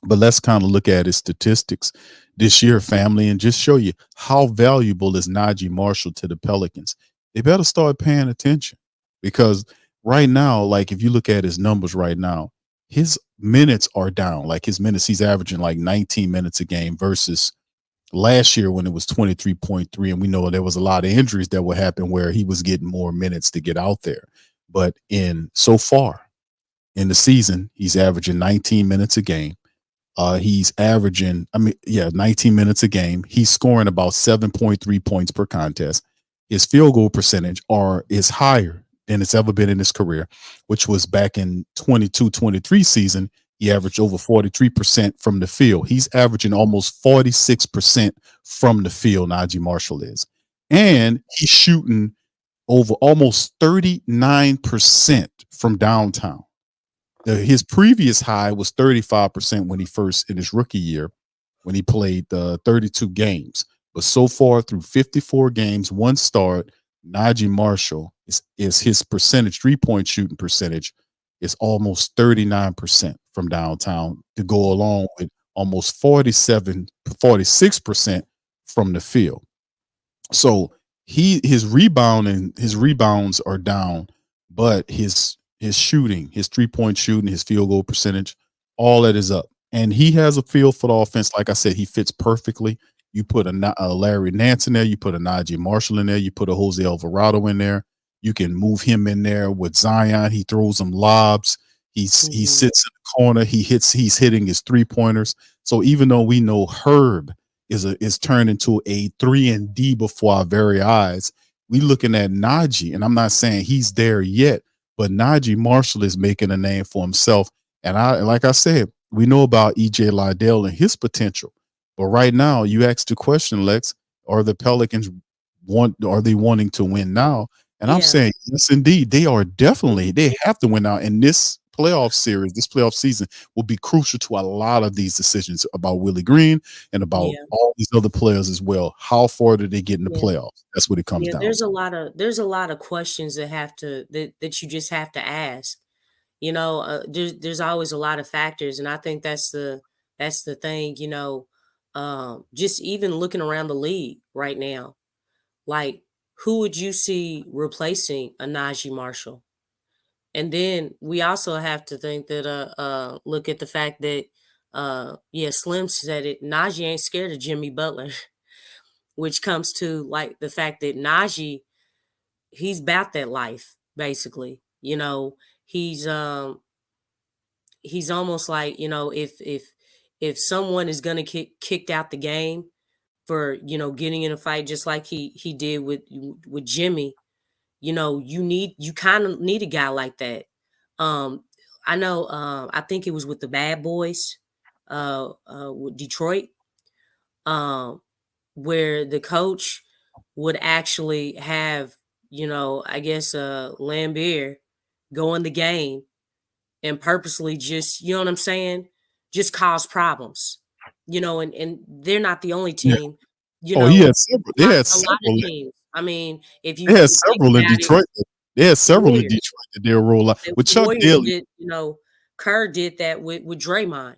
J: But let's kind of look at his statistics this year, family, and just show you how valuable is Najee Marshall to the Pelicans. They better start paying attention because right now, like if you look at his numbers right now, his minutes are down. Like his minutes, he's averaging like 19 minutes a game versus last year when it was 23.3. And we know there was a lot of injuries that would happen where he was getting more minutes to get out there. But so far in the season, he's averaging 19 minutes a game. He's averaging, 19 minutes a game. He's scoring about 7.3 points per contest. His field goal percentage is higher than it's ever been in his career, which was back in 22-23 season. He averaged over 43% from the field. He's averaging almost 46% from the field, Najee Marshall is. And he's shooting over almost 39% from downtown. His previous high was 35% when he first in his rookie year, when he played 32 games. But so far through 54 games, one start, Najee Marshall is his percentage, 3-point shooting percentage is almost 39% from downtown to go along with almost 46% from the field. So his rebounds are down, but his shooting, his 3-point shooting, his field goal percentage, all that is up. And he has a feel for the offense. Like I said, he fits perfectly. You put a Larry Nance in there, you put a Najee Marshall in there, you put a Jose Alvarado in there. You can move him in there with Zion. He throws him lobs. He sits in the corner. He's hitting his 3-pointers. So even though we know Herb is turned into a 3-and-D before our very eyes, we looking at Najee, and I'm not saying he's there yet, but Najee Marshall is making a name for himself. And like I said, we know about EJ Liddell and his potential. But right now, you asked the question, Lex, are the Pelicans wanting to win now? And I'm saying, yes, indeed, they have to win now. And this playoff season will be crucial to a lot of these decisions about Willie Green and about all these other players as well. How far do they get in the playoffs? That's what it comes down to.
K: There's a lot of questions that you just have to ask. There's always a lot of factors, and I think that's the thing. Just even looking around the league right now, like who would you see replacing a Najee Marshall? And then we also have to think that look at the fact that Slim said it, Najee ain't scared of Jimmy Butler, which comes to like the fact that Najee, he's about that life, basically. He's almost like, if someone is gonna get kicked out the game for, getting in a fight just like he did with Jimmy, you kind of need a guy like that. I know I think it was with the Bad Boys, with Detroit, where the coach would actually have, I guess Lambeer go in the game and purposely just, you know what I'm saying, just cause problems. And they're not the only team.
J: He had several. They had
K: A lot
J: several.
K: of teams. I mean, if you
J: They had
K: think
J: several in
K: about it,
J: Detroit. They had several in
K: Warriors.
J: Detroit that they'll roll out.
K: The
J: With Chuck
K: Warriors
J: Daly,
K: did, Kerr did that with Draymond.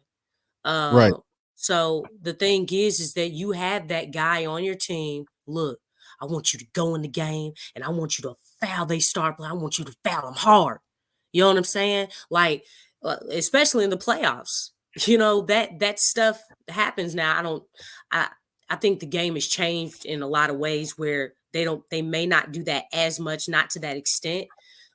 J: right?
K: So the thing is that you have that guy on your team. Look, I want you to go in the game, and I want you to foul they start play. I want you to foul them hard. You know what I'm saying? Like, especially in the playoffs. That stuff happens now. I think the game has changed in a lot of ways where they may not do that as much, not to that extent,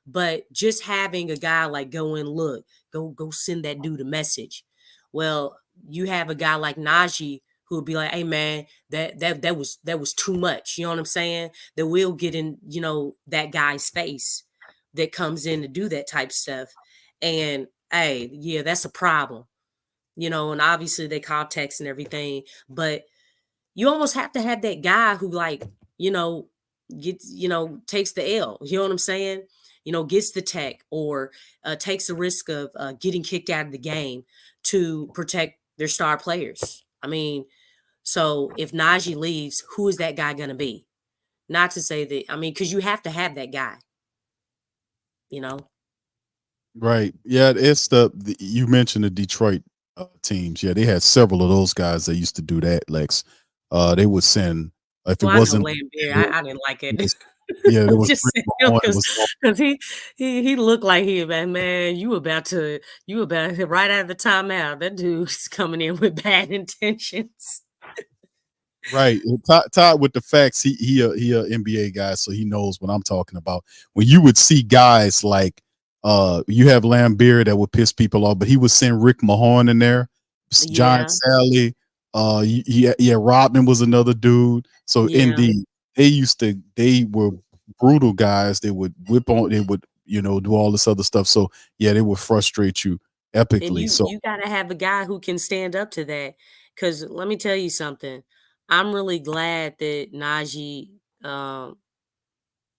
K: but just having a guy like go in, look, go send that dude a message. Well, you have a guy like Najee who would be like, hey man, that was too much. You know what I'm saying? That will get in, that guy's face that comes in to do that type stuff. And hey, yeah, that's a problem. and obviously they call text and everything, but you almost have to have that guy who gets, takes the L, you know what I'm saying? Gets the tech or takes the risk of getting kicked out of the game to protect their star players. I mean, so if Najee leaves, who is that guy going to be? Not to say that, because you have to have that guy,
J: Right. Yeah, it's you mentioned the Detroit teams. Yeah, they had several of those guys that used to do that, Lex. They would send if it
K: Well, I know
J: wasn't
K: Lambeer. I didn't like
J: it
K: it.
J: was, yeah, there was
K: Just
J: Rick
K: saying
J: Mahorn, it was
K: because he looked like man, you about to right out of the timeout. That dude's coming in with bad intentions.
J: right. Todd with the facts, he a NBA guy, so he knows what I'm talking about. When you would see guys like you have Lambeer that would piss people off, but he would send Rick Mahorn in there, John
K: Yeah,
J: Sally, yeah, Rodman was another dude. So
K: yeah.
J: indeed, they were brutal guys. They would whip on, they would, do all this other stuff. So yeah, they would frustrate you
K: And
J: epically.
K: you
J: So
K: you gotta have a guy who can stand up to that. Cause let me tell you something. I'm really glad that Najee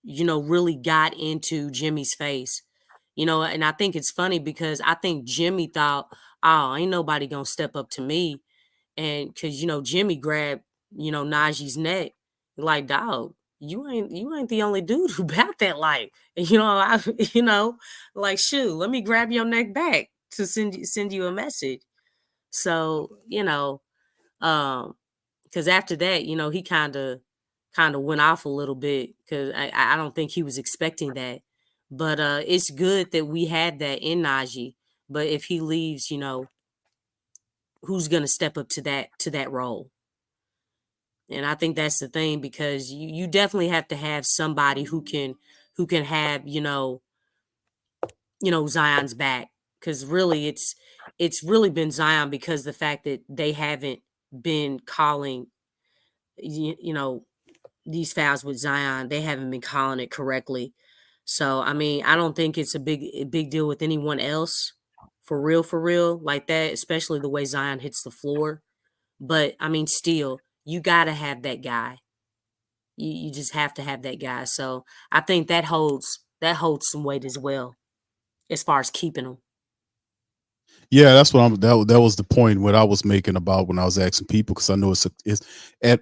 K: really got into Jimmy's face. And I think it's funny because I think Jimmy thought, oh, ain't nobody gonna step up to me. And because Jimmy grabbed, Najee's neck, like, dog, you ain't the only dude who bout that life. And, like, shoot, let me grab your neck back to send you a message. So, um, because after that, he kind of went off a little bit because I don't think he was expecting that. But it's good that we had that in Najee. But if he leaves, who's gonna step up to that role? And I think that's the thing because you definitely have to have somebody who can have Zion's back because really it's really been Zion because the fact that they haven't been calling these fouls with Zion, they haven't been calling it correctly. So I don't think it's a big deal with anyone else for real like that, especially the way Zion hits the floor. But still, you gotta have that guy. You just have to have that guy. So I think that holds some weight as well as far as keeping him.
J: yeah, that's what that was the point what I was making about when I was asking people because I know it's at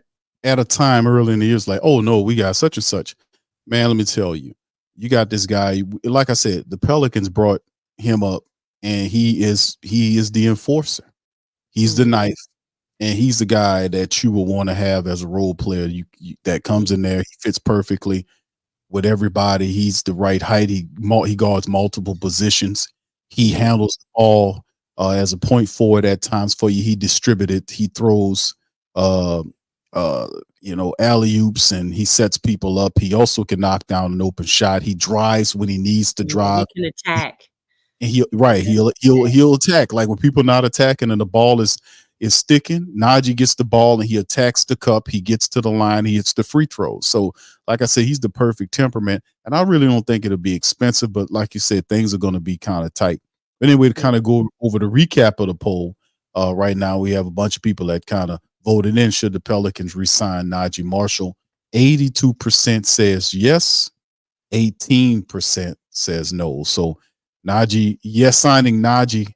J: a time early in the years like, oh no, we got such and such. Man, let me tell you, you got this guy. Like I said, the Pelicans brought him up, and he is the enforcer. He's the
K: Mhm.
J: knife, and he's the guy that you will want to have as a role player. That comes in there, he fits perfectly with everybody. He's the right height. He guards multiple positions. He handles all as a point forward at times for you. He distributed. He throws, uh, alley oops, and he sets people up. He also can knock down an open shot. He drives when he needs to
K: Yeah,
J: drive.
K: he can attack.
J: And he'll attack like when people not attacking and the ball is sticking. Najee gets the ball and he attacks the cup. He gets to the line. He hits the free throws. So, like I said, he's the perfect temperament. And I really don't think it'll be expensive, but like you said, things are going to be kind of tight. But anyway, to kind of go over the recap of the poll, right now we have a bunch of people that kind of voted in should the Pelicans resign Najee Marshall. 82% says yes, 18% says no. So Najee, yes, signing Najee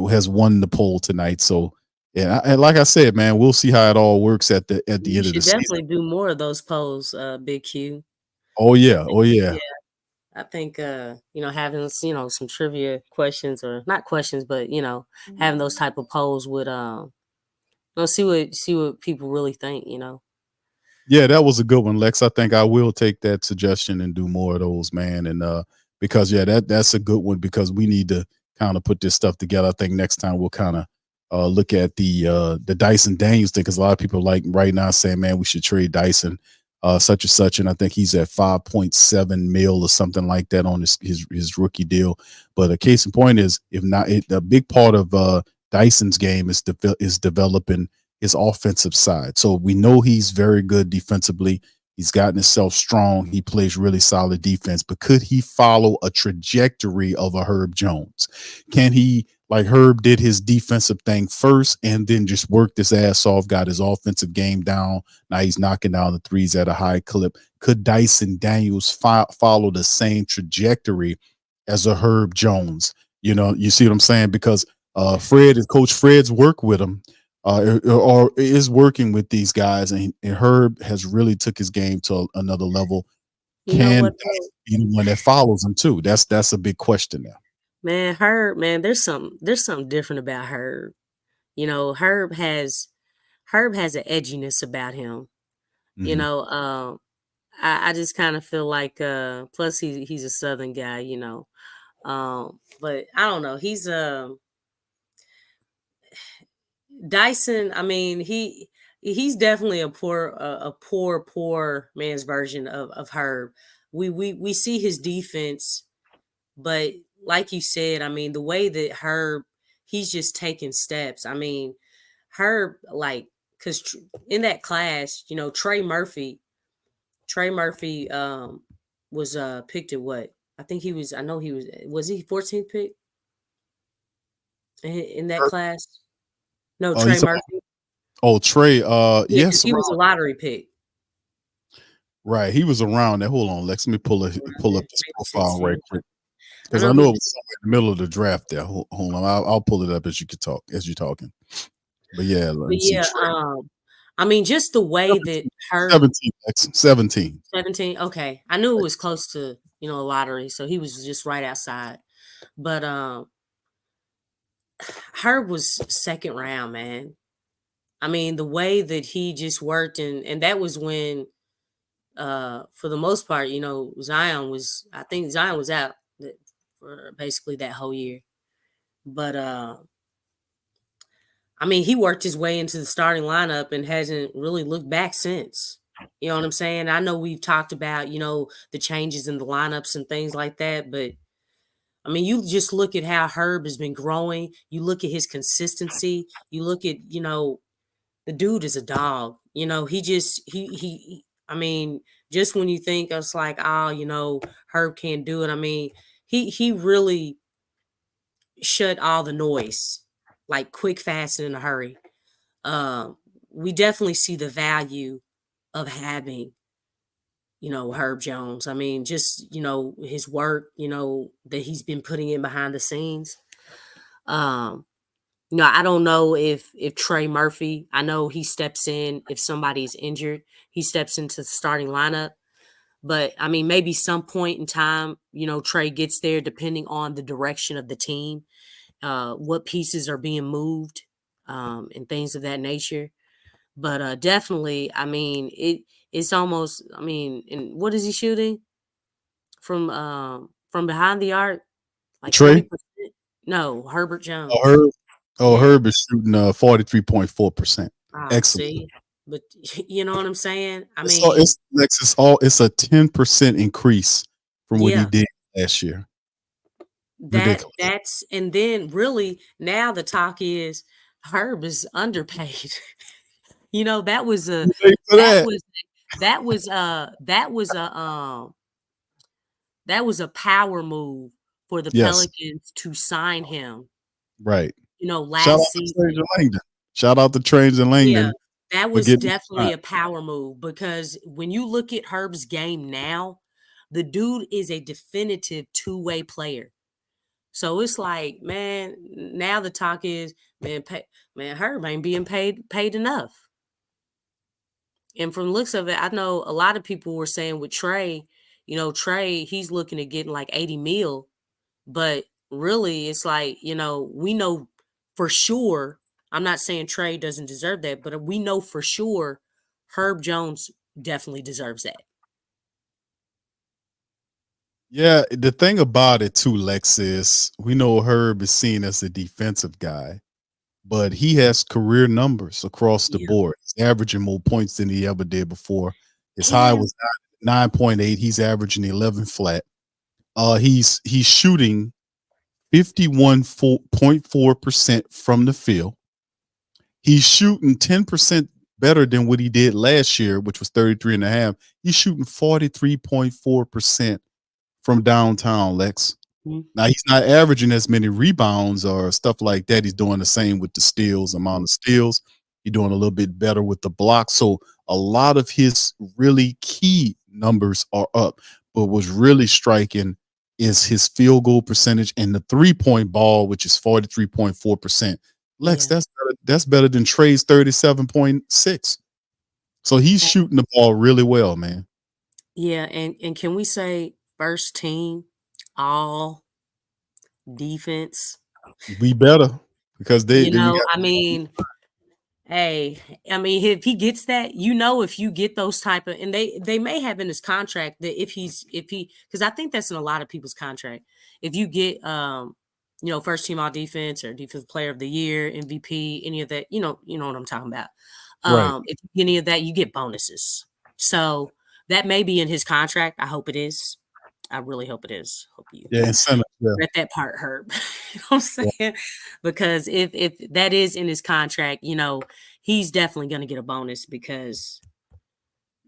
J: has won the poll tonight. So, and like I said, man, we'll see how it all works at the end
K: You
J: of the
K: should
J: season.
K: definitely do more of those polls, Big Q.
J: Oh yeah, oh yeah,
K: Yeah, I think having some trivia questions or not questions, but having those type of polls would see what people really think.
J: yeah. That was a good one, Lex. I think I will take that suggestion and do more of those, man. And because yeah, that's a good one because we need to kind of put this stuff together. I think next time we'll kind of look at the Dyson Daniels thing because a lot of people like right now saying, man, we should trade Dyson, such and such, and I think he's at 5.7 mil or something like that on his rookie deal. But a case in point is, if not, a big part of Dyson's game is developing his offensive side. So we know he's very good defensively. He's gotten himself strong. He plays really solid defense. But could he follow a trajectory of a Herb Jones? Can he Like Herb did his defensive thing first and then just worked his ass off, got his offensive game down. Now he's knocking down the threes at a high clip. Could Dyson Daniels follow the same trajectory as a Herb Jones? You see what I'm saying? Because Coach Fred's work with him or is working with these guys, and Herb has really took his game to another level.
K: You know
J: Can
K: what,
J: Dyson be the one that follows him too? That's a big question now.
K: man? Herb, man, there's something different about Herb. Herb has an edginess about him. You
J: Mhm.
K: know, I just kind of feel like plus he's a Southern guy, but I don't know. He's Dyson. I mean, he's definitely a poor man's version of Herb. We see his defense, but like you said, I mean, the way that Herb, he's just taking steps. I mean, Herb, like, because in that class, Trey Murphy was picked at what? I know was he 14th pick in that
J: Herb,
K: class? No,
J: oh, you
K: Trey
J: talking
K: Murphy.
J: Trey,
K: Yeah, because
J: yes,
K: he was a
J: around,
K: lottery pick.
J: right. He was around there. Hold on, Lex. Let me pull up this
K: Maybe
J: profile right
K: 16.
J: quick.
K: I
J: Because
K: know
J: I
K: he
J: know it
K: was.
J: was somewhere in the middle of the draft there. Hold on. I'll pull it up as you're talking. But yeah, let
K: But
J: me see.
K: yeah,
J: Trey,
K: I mean, just the way that
J: 17,
K: Herb
J: 17, Lex, 17.
K: 17. Okay, I knew it was close to a lottery, so he was just right outside. But Herb was second round, man. I mean, the way that he just worked, and that was when, for the most part, I think Zion was out for basically that whole year. But I mean, he worked his way into the starting lineup and hasn't really looked back since. You know what I'm saying? I know we've talked about, the changes in the lineups and things like that, but I mean, you just look at how Herb has been growing. You look at his consistency. You look at, the dude is a dog. He just I mean, just when you think it's like, oh, Herb can't do it. I mean, he really shut all the noise, like quick, fast, and in a hurry. We definitely see the value of having, Herb Jones. I mean, just, his work, that he's been putting in behind the scenes. I don't know if Trey Murphy, I know he steps in if somebody's injured, he steps into the starting lineup. But I mean, maybe some point in time, Trey gets there depending on the direction of the team, what pieces are being moved, and things of that nature. But definitely, I mean, it's almost, I mean, and what is he shooting from behind the arc? Like
J: Trey?
K: 40%? No, Herbert
J: Oh,
K: Jones.
J: Herb. Oh,
K: Yeah.
J: Herb is shooting 43.4%.
K: Oh,
J: Excellent.
K: see, but you know what I'm saying? I
J: It's all
K: mean,
J: it's a 10% increase from what he
K: yeah,
J: did last year.
K: that
J: Ridiculous.
K: that's and then really now the talk is Herb is underpaid. That was a
J: You paid for
K: that
J: that.
K: was that was that was a power move for the
J: Yes.
K: Pelicans to sign him,
J: Right. Shout
K: last
J: out to Trajan
K: season.
J: Langdon. Shout out to Trajan
K: Yeah,
J: Langdon
K: that
J: for
K: was
J: getting
K: definitely a power move because when you look at Herb's game now, the dude is a definitive two-way player. So it's like, man, now the talk is, man, Herb ain't being paid enough. And from the looks of it, I know a lot of people were saying with Trey, Trey, he's looking at getting like 80 mil, but really it's like, we know for sure, I'm not saying Trey doesn't deserve that, but we know for sure Herb Jones definitely deserves that.
J: Yeah, the thing about it too, Lex, is we know Herb is seen as a defensive guy, but he has career numbers across the
K: Yeah.
J: board. He's averaging more points than he ever did before. His high
K: And
J: was 9.8. He's averaging 11 flat. He's shooting 51.4% from the field. He's shooting 10% better than what he did last year, which was 33.5. He's shooting 43.4% from downtown, Lex.
K: Mhm.
J: Now he's not averaging as many rebounds or stuff like that. He's doing the same with the steals, amount of steals. He's doing a little bit better with the blocks. So a lot of his really key numbers are up. But what's really striking is his field goal percentage and the 3-point ball, which is 43.4%. Lex,
K: Yeah.
J: that's better than Trey's 37.6. So he's shooting the ball really well, man.
K: Yeah, and can we say first team all defense?
J: We better because we got
K: I mean, hey, I mean, if he gets that, if you get those type of, and they may have in his contract that if he, because I think that's in a lot of people's contract. If you get, first team all defense or defensive player of the year, MVP, any of that, you know what I'm talking about.
J: right.
K: If you get any of that, you get bonuses. So that may be in his contract. I hope it is. I really hope it is. Hope you
J: Yeah, incentive. Yeah.
K: let that part hurt. You know what I'm saying? Because if that is in his contract, he's definitely gonna get a bonus because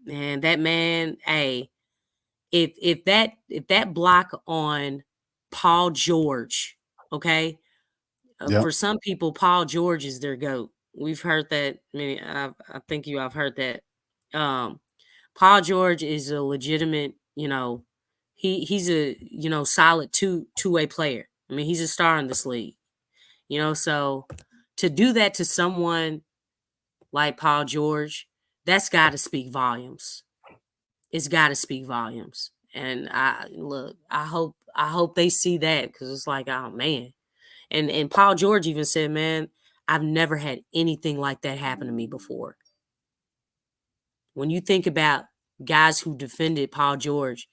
K: man, hey, if that block on Paul George, okay,
J: Yep.
K: for some people, Paul George is their GOAT. We've heard that many. I think I've heard that. Paul George is a legitimate, he's a solid two-way player. I mean, he's a star in this league. So to do that to someone like Paul George, that's got to speak volumes. It's got to speak volumes. And I hope they see that because it's like, oh man. And Paul George even said, man, I've never had anything like that happen to me before. When you think about guys who defended Paul George,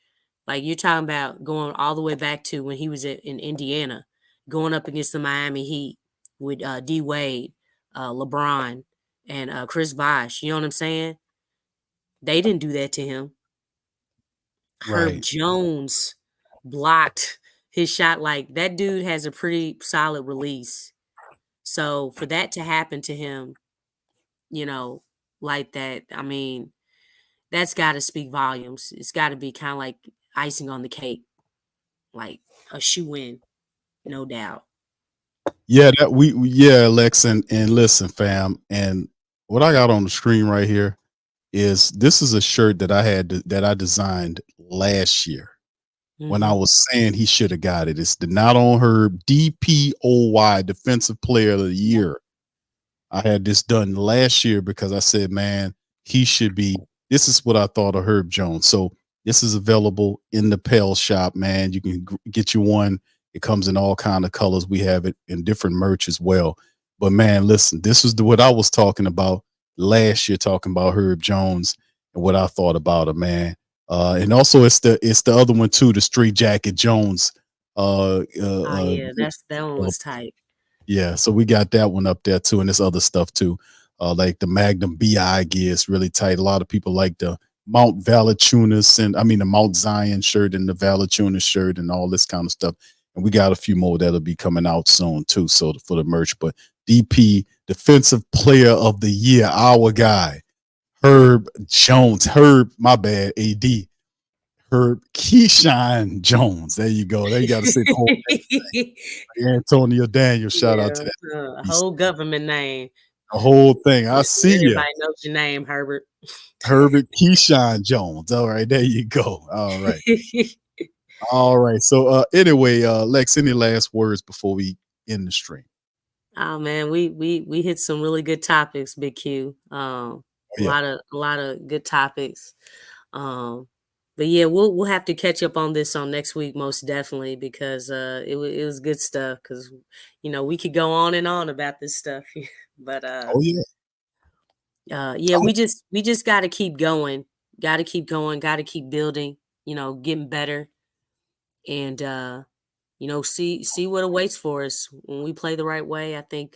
K: like you're talking about going all the way back to when he was in Indiana, going up against the Miami Heat with D Wade, LeBron, and Chris Bosh. You know what I'm saying? They didn't do that to him. Herb
J: Right.
K: Jones blocked his shot. Like that dude has a pretty solid release. So for that to happen to him, like that, I mean, that's got to speak volumes. It's got to be kind of like icing on the cake, like a shoe in, no doubt.
J: Yeah, Lex, and listen, fam, and what I got on the screen right here is this is a shirt that I designed last year when I
K: Mhm.
J: was saying he should have got it. It's the Not On Herb DPOY Defensive Player of the Year. I had this done last year because I said, man, he should be. This is what I thought of Herb Jones. So this is available in the Pel shop, man. You can get you one. It comes in all kind of colors. We have it in different merch as well. But man, listen, this was what I was talking about last year, talking about Herb Jones and what I thought about him, man. And also it's the other one too, the Street Jacket Jones.
K: Oh yeah, that one was tight.
J: Yeah, so we got that one up there too, and this other stuff too. Like the Magnum BI gear is really tight. A lot of people like the Mount Valachunas and the Mount Zion shirt and the Valachunas shirt and all this kind of stuff. And we got a few more that'll be coming out soon too. So for the merch, but DP Defensive Player of the Year, our guy, Herb Jones. My bad, AD. Herb Keyshawn Jones. There you go. There you got to say the whole thing. Antonio Daniels. Shout out to that.
K: Whole government name.
J: The whole thing. I see you.
K: Everybody knows your name, Herbert.
J: Herbert Keyshawn Jones. All right, there you go. All right. All right. So anyway, Lex, any last words before we end the stream?
K: Oh man, we hit some really good topics, Big Q. A lot of good topics. But yeah, we'll have to catch up on this on next week, most definitely, because it was good stuff. Because we could go on and on about this stuff, but we just got to keep going, got to keep going, got to keep building, getting better, and see what awaits for us when we play the right way. I think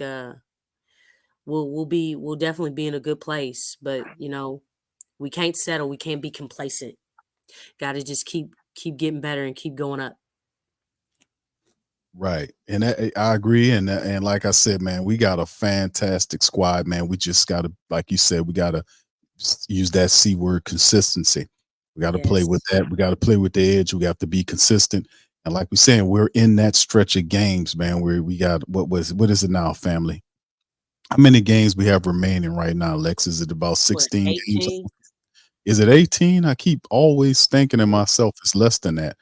K: we'll definitely be in a good place, but we can't settle, we can't be complacent. Got to just keep getting better and keep going up.
J: Right. And I agree. And like I said, man, we got a fantastic squad, man. We just got to, like you said, we got to use that C word, consistency. We got to play with that. We got to play with the edge. We got to be consistent. And like we're saying, we're in that stretch of games, man, where we got what is it now, family? How many games we have remaining right now, Lex? Is it about
K: What,
J: 16 games?
K: 18?
J: Is it 18? I keep always thinking to myself it's less than that.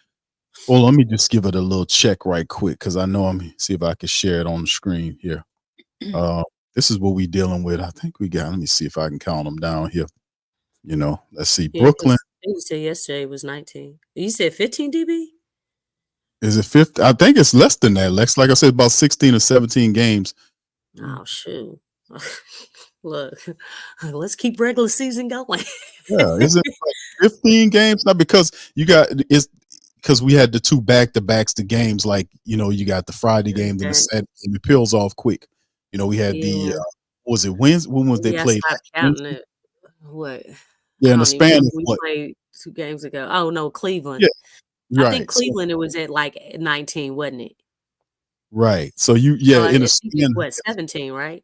J: Well, let me just give it a little check right quick because I know see if I can share it on the screen here. This is what we're dealing with. I think we got, let me see if I can count them down here. Let's see.
K: Yeah,
J: Brooklyn.
K: you said yesterday was 19. You said 15, DB?
J: Is it 50? I think it's less than that, Lex. Like I said, about 16 or 17 games.
K: Oh, shoot. Look, let's keep regular season going.
J: Yeah, is it like 15 games? Not because because we had the 2 back-to-backs, the games like, you got the Friday game, then the Saturday game. It peels off quick. We had
K: Yeah.
J: was it Wednesday? When was they
K: Yeah, I
J: played?
K: stopped counting it. What?
J: Yeah,
K: I
J: in the
K: don't even
J: span
K: know.
J: of
K: We
J: what?
K: played 2 games ago. Oh, no, Cleveland.
J: Yeah,
K: I think
J: right. So,
K: Cleveland, it was at like 19, wasn't it?
J: right. So
K: No,
J: in a
K: I think it's
J: span
K: what, 17, right?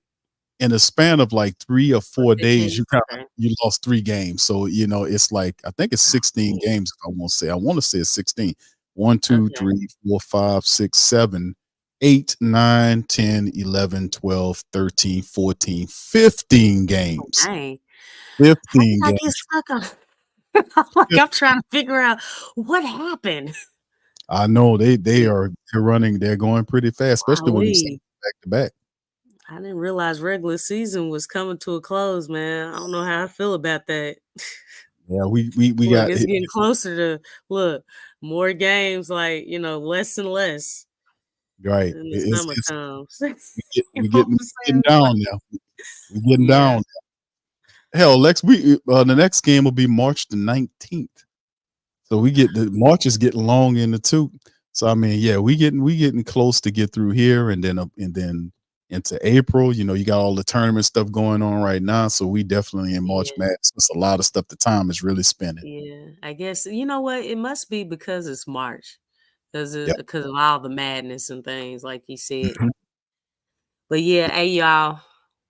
J: in a span of like 3 or 4 days,
K: 15. Okay.
J: you lost 3 games. So, it's like I think it's 16
K: Yeah.
J: games. If I want to say it's 16. 1, 2,
K: Okay.
J: 3, 4, 5, 6, 7, 8, 9, 10, 11, 12, 13, 14, 15 games.
K: Dang. How did
J: 15
K: I get
J: games.
K: stuck on? Like, I'm trying to figure out what happened.
J: I know they're running, they're going pretty fast, especially when you
K: Golly.
J: back to back.
K: I didn't realize regular season was coming to a close, man. I don't know how I feel about that.
J: Yeah, we
K: Look,
J: got
K: it's
J: it.
K: getting closer to more games, like, less and less
J: Right.
K: when the
J: It's
K: summer comes. You
J: we
K: know what I'm
J: getting
K: saying?
J: down now. We're getting
K: Yeah.
J: down. Hell, Lex, the next game will be March the 19th. So March is getting long in the tooth. So I mean, yeah, we getting close to get through here, and then into April. You got all the tournament stuff going on right now. So we definitely in March
K: Yeah.
J: Madness. It's a lot of stuff. The time is really spinning.
K: Yeah. I guess, you know what? It must be because it's March.
J: Yep.
K: Because of all the madness and things, like you said.
J: Mhm.
K: But yeah, hey y'all,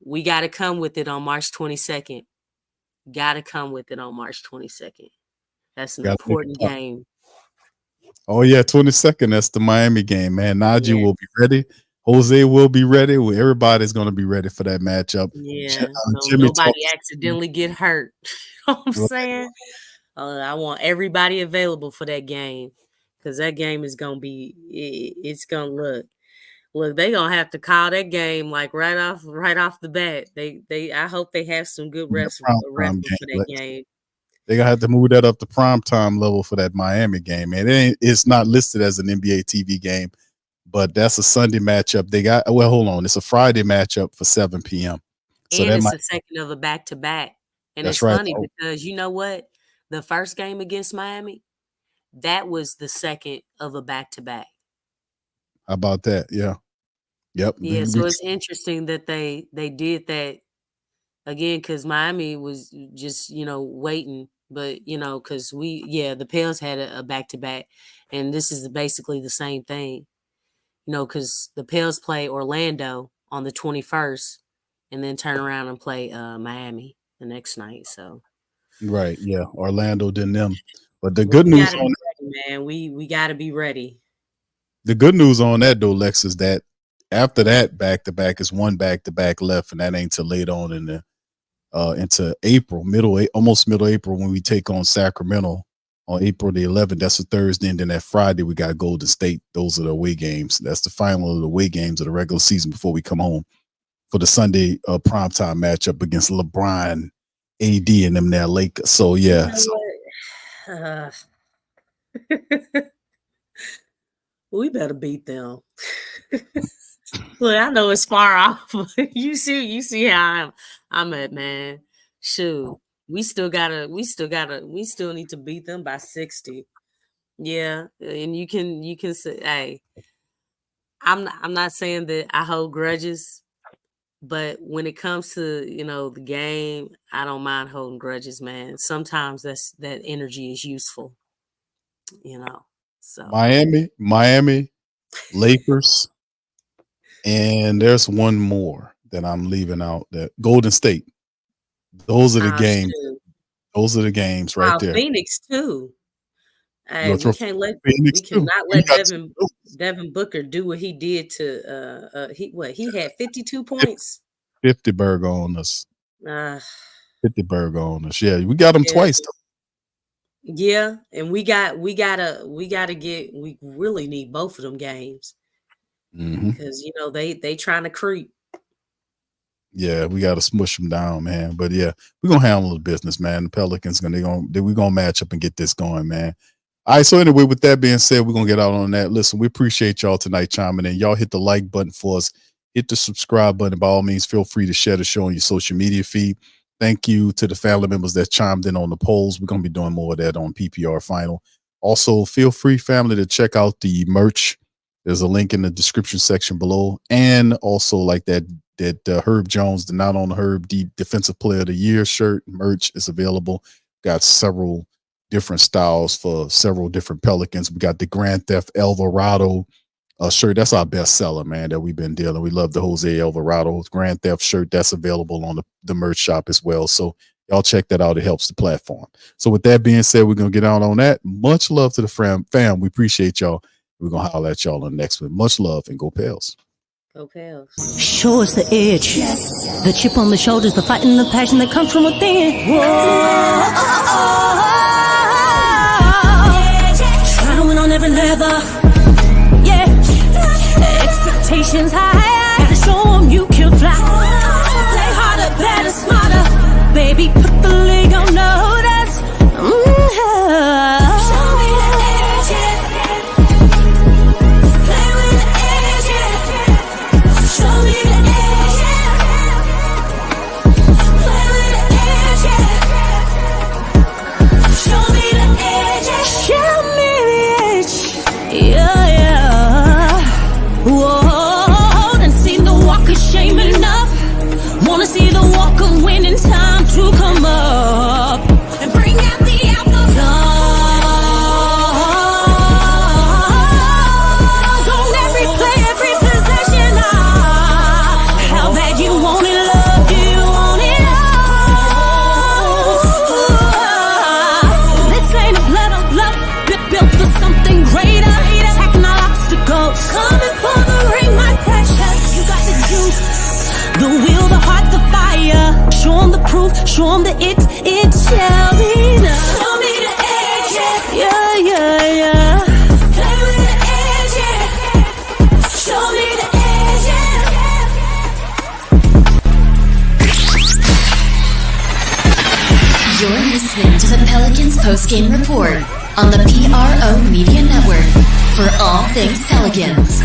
K: we got to come with it on March 22nd. Got to come with it on March 22nd. That's an
J: Gotta make it
K: important
J: pop.
K: game.
J: Oh yeah, 22nd. That's the Miami game, man. Najee
K: Yeah.
J: will be ready. Jose will be ready. Everybody's going to be ready for that matchup.
K: Yeah. No,
J: Jimmy
K: nobody
J: talks.
K: accidentally get hurt. You know what I'm saying? I want everybody available for that game because that game is gonna be. It's gonna look. They gonna have to call that game like right off the bat. I hope they have some good
J: The
K: wrestling
J: prime game.
K: for that game.
J: They're gonna have to move that up to prime time level for that Miami game, man. It's not listed as an NBA TV game, but that's a Sunday matchup. Hold on, it's a Friday matchup for 7 p.m. So
K: And
J: that
K: it's
J: might
K: the second of a back to back. And
J: that's
K: it's
J: right.
K: funny
J: Oh,
K: because you know what? The first game against Miami, that was the second of a back to back.
J: how about that? Yeah. Yep.
K: Yeah, so it's interesting that they did that again because Miami was just waiting, but because the Pels had a back to back, and this is basically the same thing, because the Pels play Orlando on the 21st, and then turn around and play Miami the next night. So
J: Right. Yeah. Orlando did them. But the
K: but
J: good
K: we
J: news
K: gotta
J: on
K: be ready, man. We gotta be ready.
J: that though, Lex, is that after that back to back is one back to back left, and that ain't till late on in the into April, almost middle April when we take on Sacramento on April the 11th. That's a Thursday, and then that Friday we got Golden State. Those are the away games. That's the final of the away games of the regular season before we come home for the Sunday primetime matchup against LeBron, AD, and them there Lakers. So yeah,
K: We better beat them. Look, I know it's far off, but you see how I'm at, man. Shoot. We still need to beat them by 60. Yeah. And you can say, hey, I'm not saying that I hold grudges, but when it comes to, the game, I don't mind holding grudges, man. Sometimes that energy is useful, So
J: Miami, Lakers, and there's one more that I'm leaving out. That Golden State. Those are the games.
K: shoot.
J: Those are the games right there.
K: Phoenix too. Hey,
J: Go
K: we
J: throw
K: can't let
J: Phoenix
K: we
J: too.
K: cannot
J: We
K: let
J: got
K: Devin Booker do what he did to he had 52 points.
J: 50 burger on us.
K: Uh
J: 50 burger on us. Yeah, we got him
K: yeah.
J: twice. Though.
K: Yeah, and we really need both of them games
J: Mm-hmm.
K: because you know they trying to creep.
J: Yeah, we got to smush them down, man. But yeah, we're gonna handle the business, man. The Pelicans we're gonna match up and get this going, man. All right. So anyway, with that being said, we're gonna get out on that. Listen, we appreciate y'all tonight chiming in. Y'all hit the like button for us. Hit the subscribe button. By all means, feel free to share the show on your social media feed. Thank you to the family members that chimed in on the polls. We're gonna be doing more of that on PPR Final. Also, feel free, family, to check out the merch. There's a link in the description section below, and also like that Herb Jones, the Not on the Herb Defensive Player of the Year shirt merch is available. Got several different styles for several different Pelicans. We got the Grand Theft Alvarado shirt. That's our best seller, man, that we've been dealing. We love the Jose Alvarado Grand Theft shirt. That's available on the merch shop as well. So y'all check that out. It helps the platform. So with that being said, we're going to get out on that. Much love to the fam. We appreciate y'all. We're going to holler at y'all on the next one. Much love and go Pels.
K: Go Pels.
A: Show us the edge. Yes. The chip on the shoulders, the fight and the passion that comes from within. Whoa. Trying to win on every level. Yeah. Expectations high. Gotta show them you can fly. Play harder, better, smarter. Baby, put the league on notice. Show me the edge, yeah. Play with the edge, yeah. Show me the edge, yeah. Play with the edge, yeah. Show me the edge, yeah. Show me the edge, yeah, yeah. Whoa, done seen the walk of shame enough. Wanna see the walk of winning, time to come up and bring out the outlaw. Don't every play, every possession. How bad you want it, love, do you want it all? This ain't a blood of love, built for something greater. Attacking all obstacles, coming for the ring, my precious. You got the juice, the will, the heart, the fire. Show them the proof, show them that it shall be done. Show me the edge, yeah, yeah, yeah. Play with the edge, yeah. Show me the edge, yeah.
B: You're listening to the Pelicans Postgame Report on the PRO Media Network for all things Pelicans.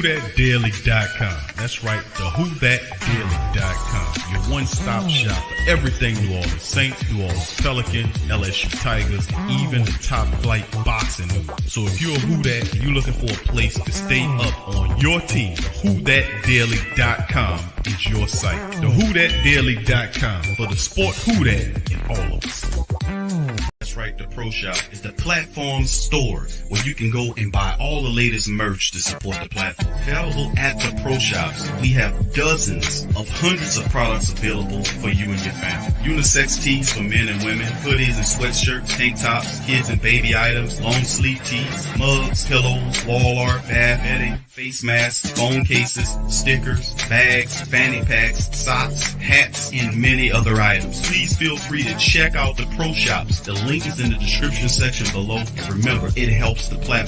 M: TheWhoThatDaily.com. That's right, TheWhoThatDaily.com. Your one-stop shop for everything New Orleans Saints, New Orleans Pelicans, LSU Tigers, even the top flight boxing news. So if you're a Who That and you're looking for a place to stay up on your team, TheWhoThatDaily.com is your site. TheWhoThatDaily.com for the sport Who That in all of us. That's right, the Pro Shop is the platform store where you can go and buy all the latest merch to support the platform. Available at the Pro Shops, we have dozens of hundreds of products available for you and your family. Unisex tees for men and women, hoodies and sweatshirts, tank tops, kids and baby items, long sleeve tees, mugs, pillows, wall art, bath bedding, face masks, phone cases, stickers, bags, fanny packs, socks, hats, and many other items. Please feel free to check out the Pro Shops. The link is in the description section below. And remember, it helps the platform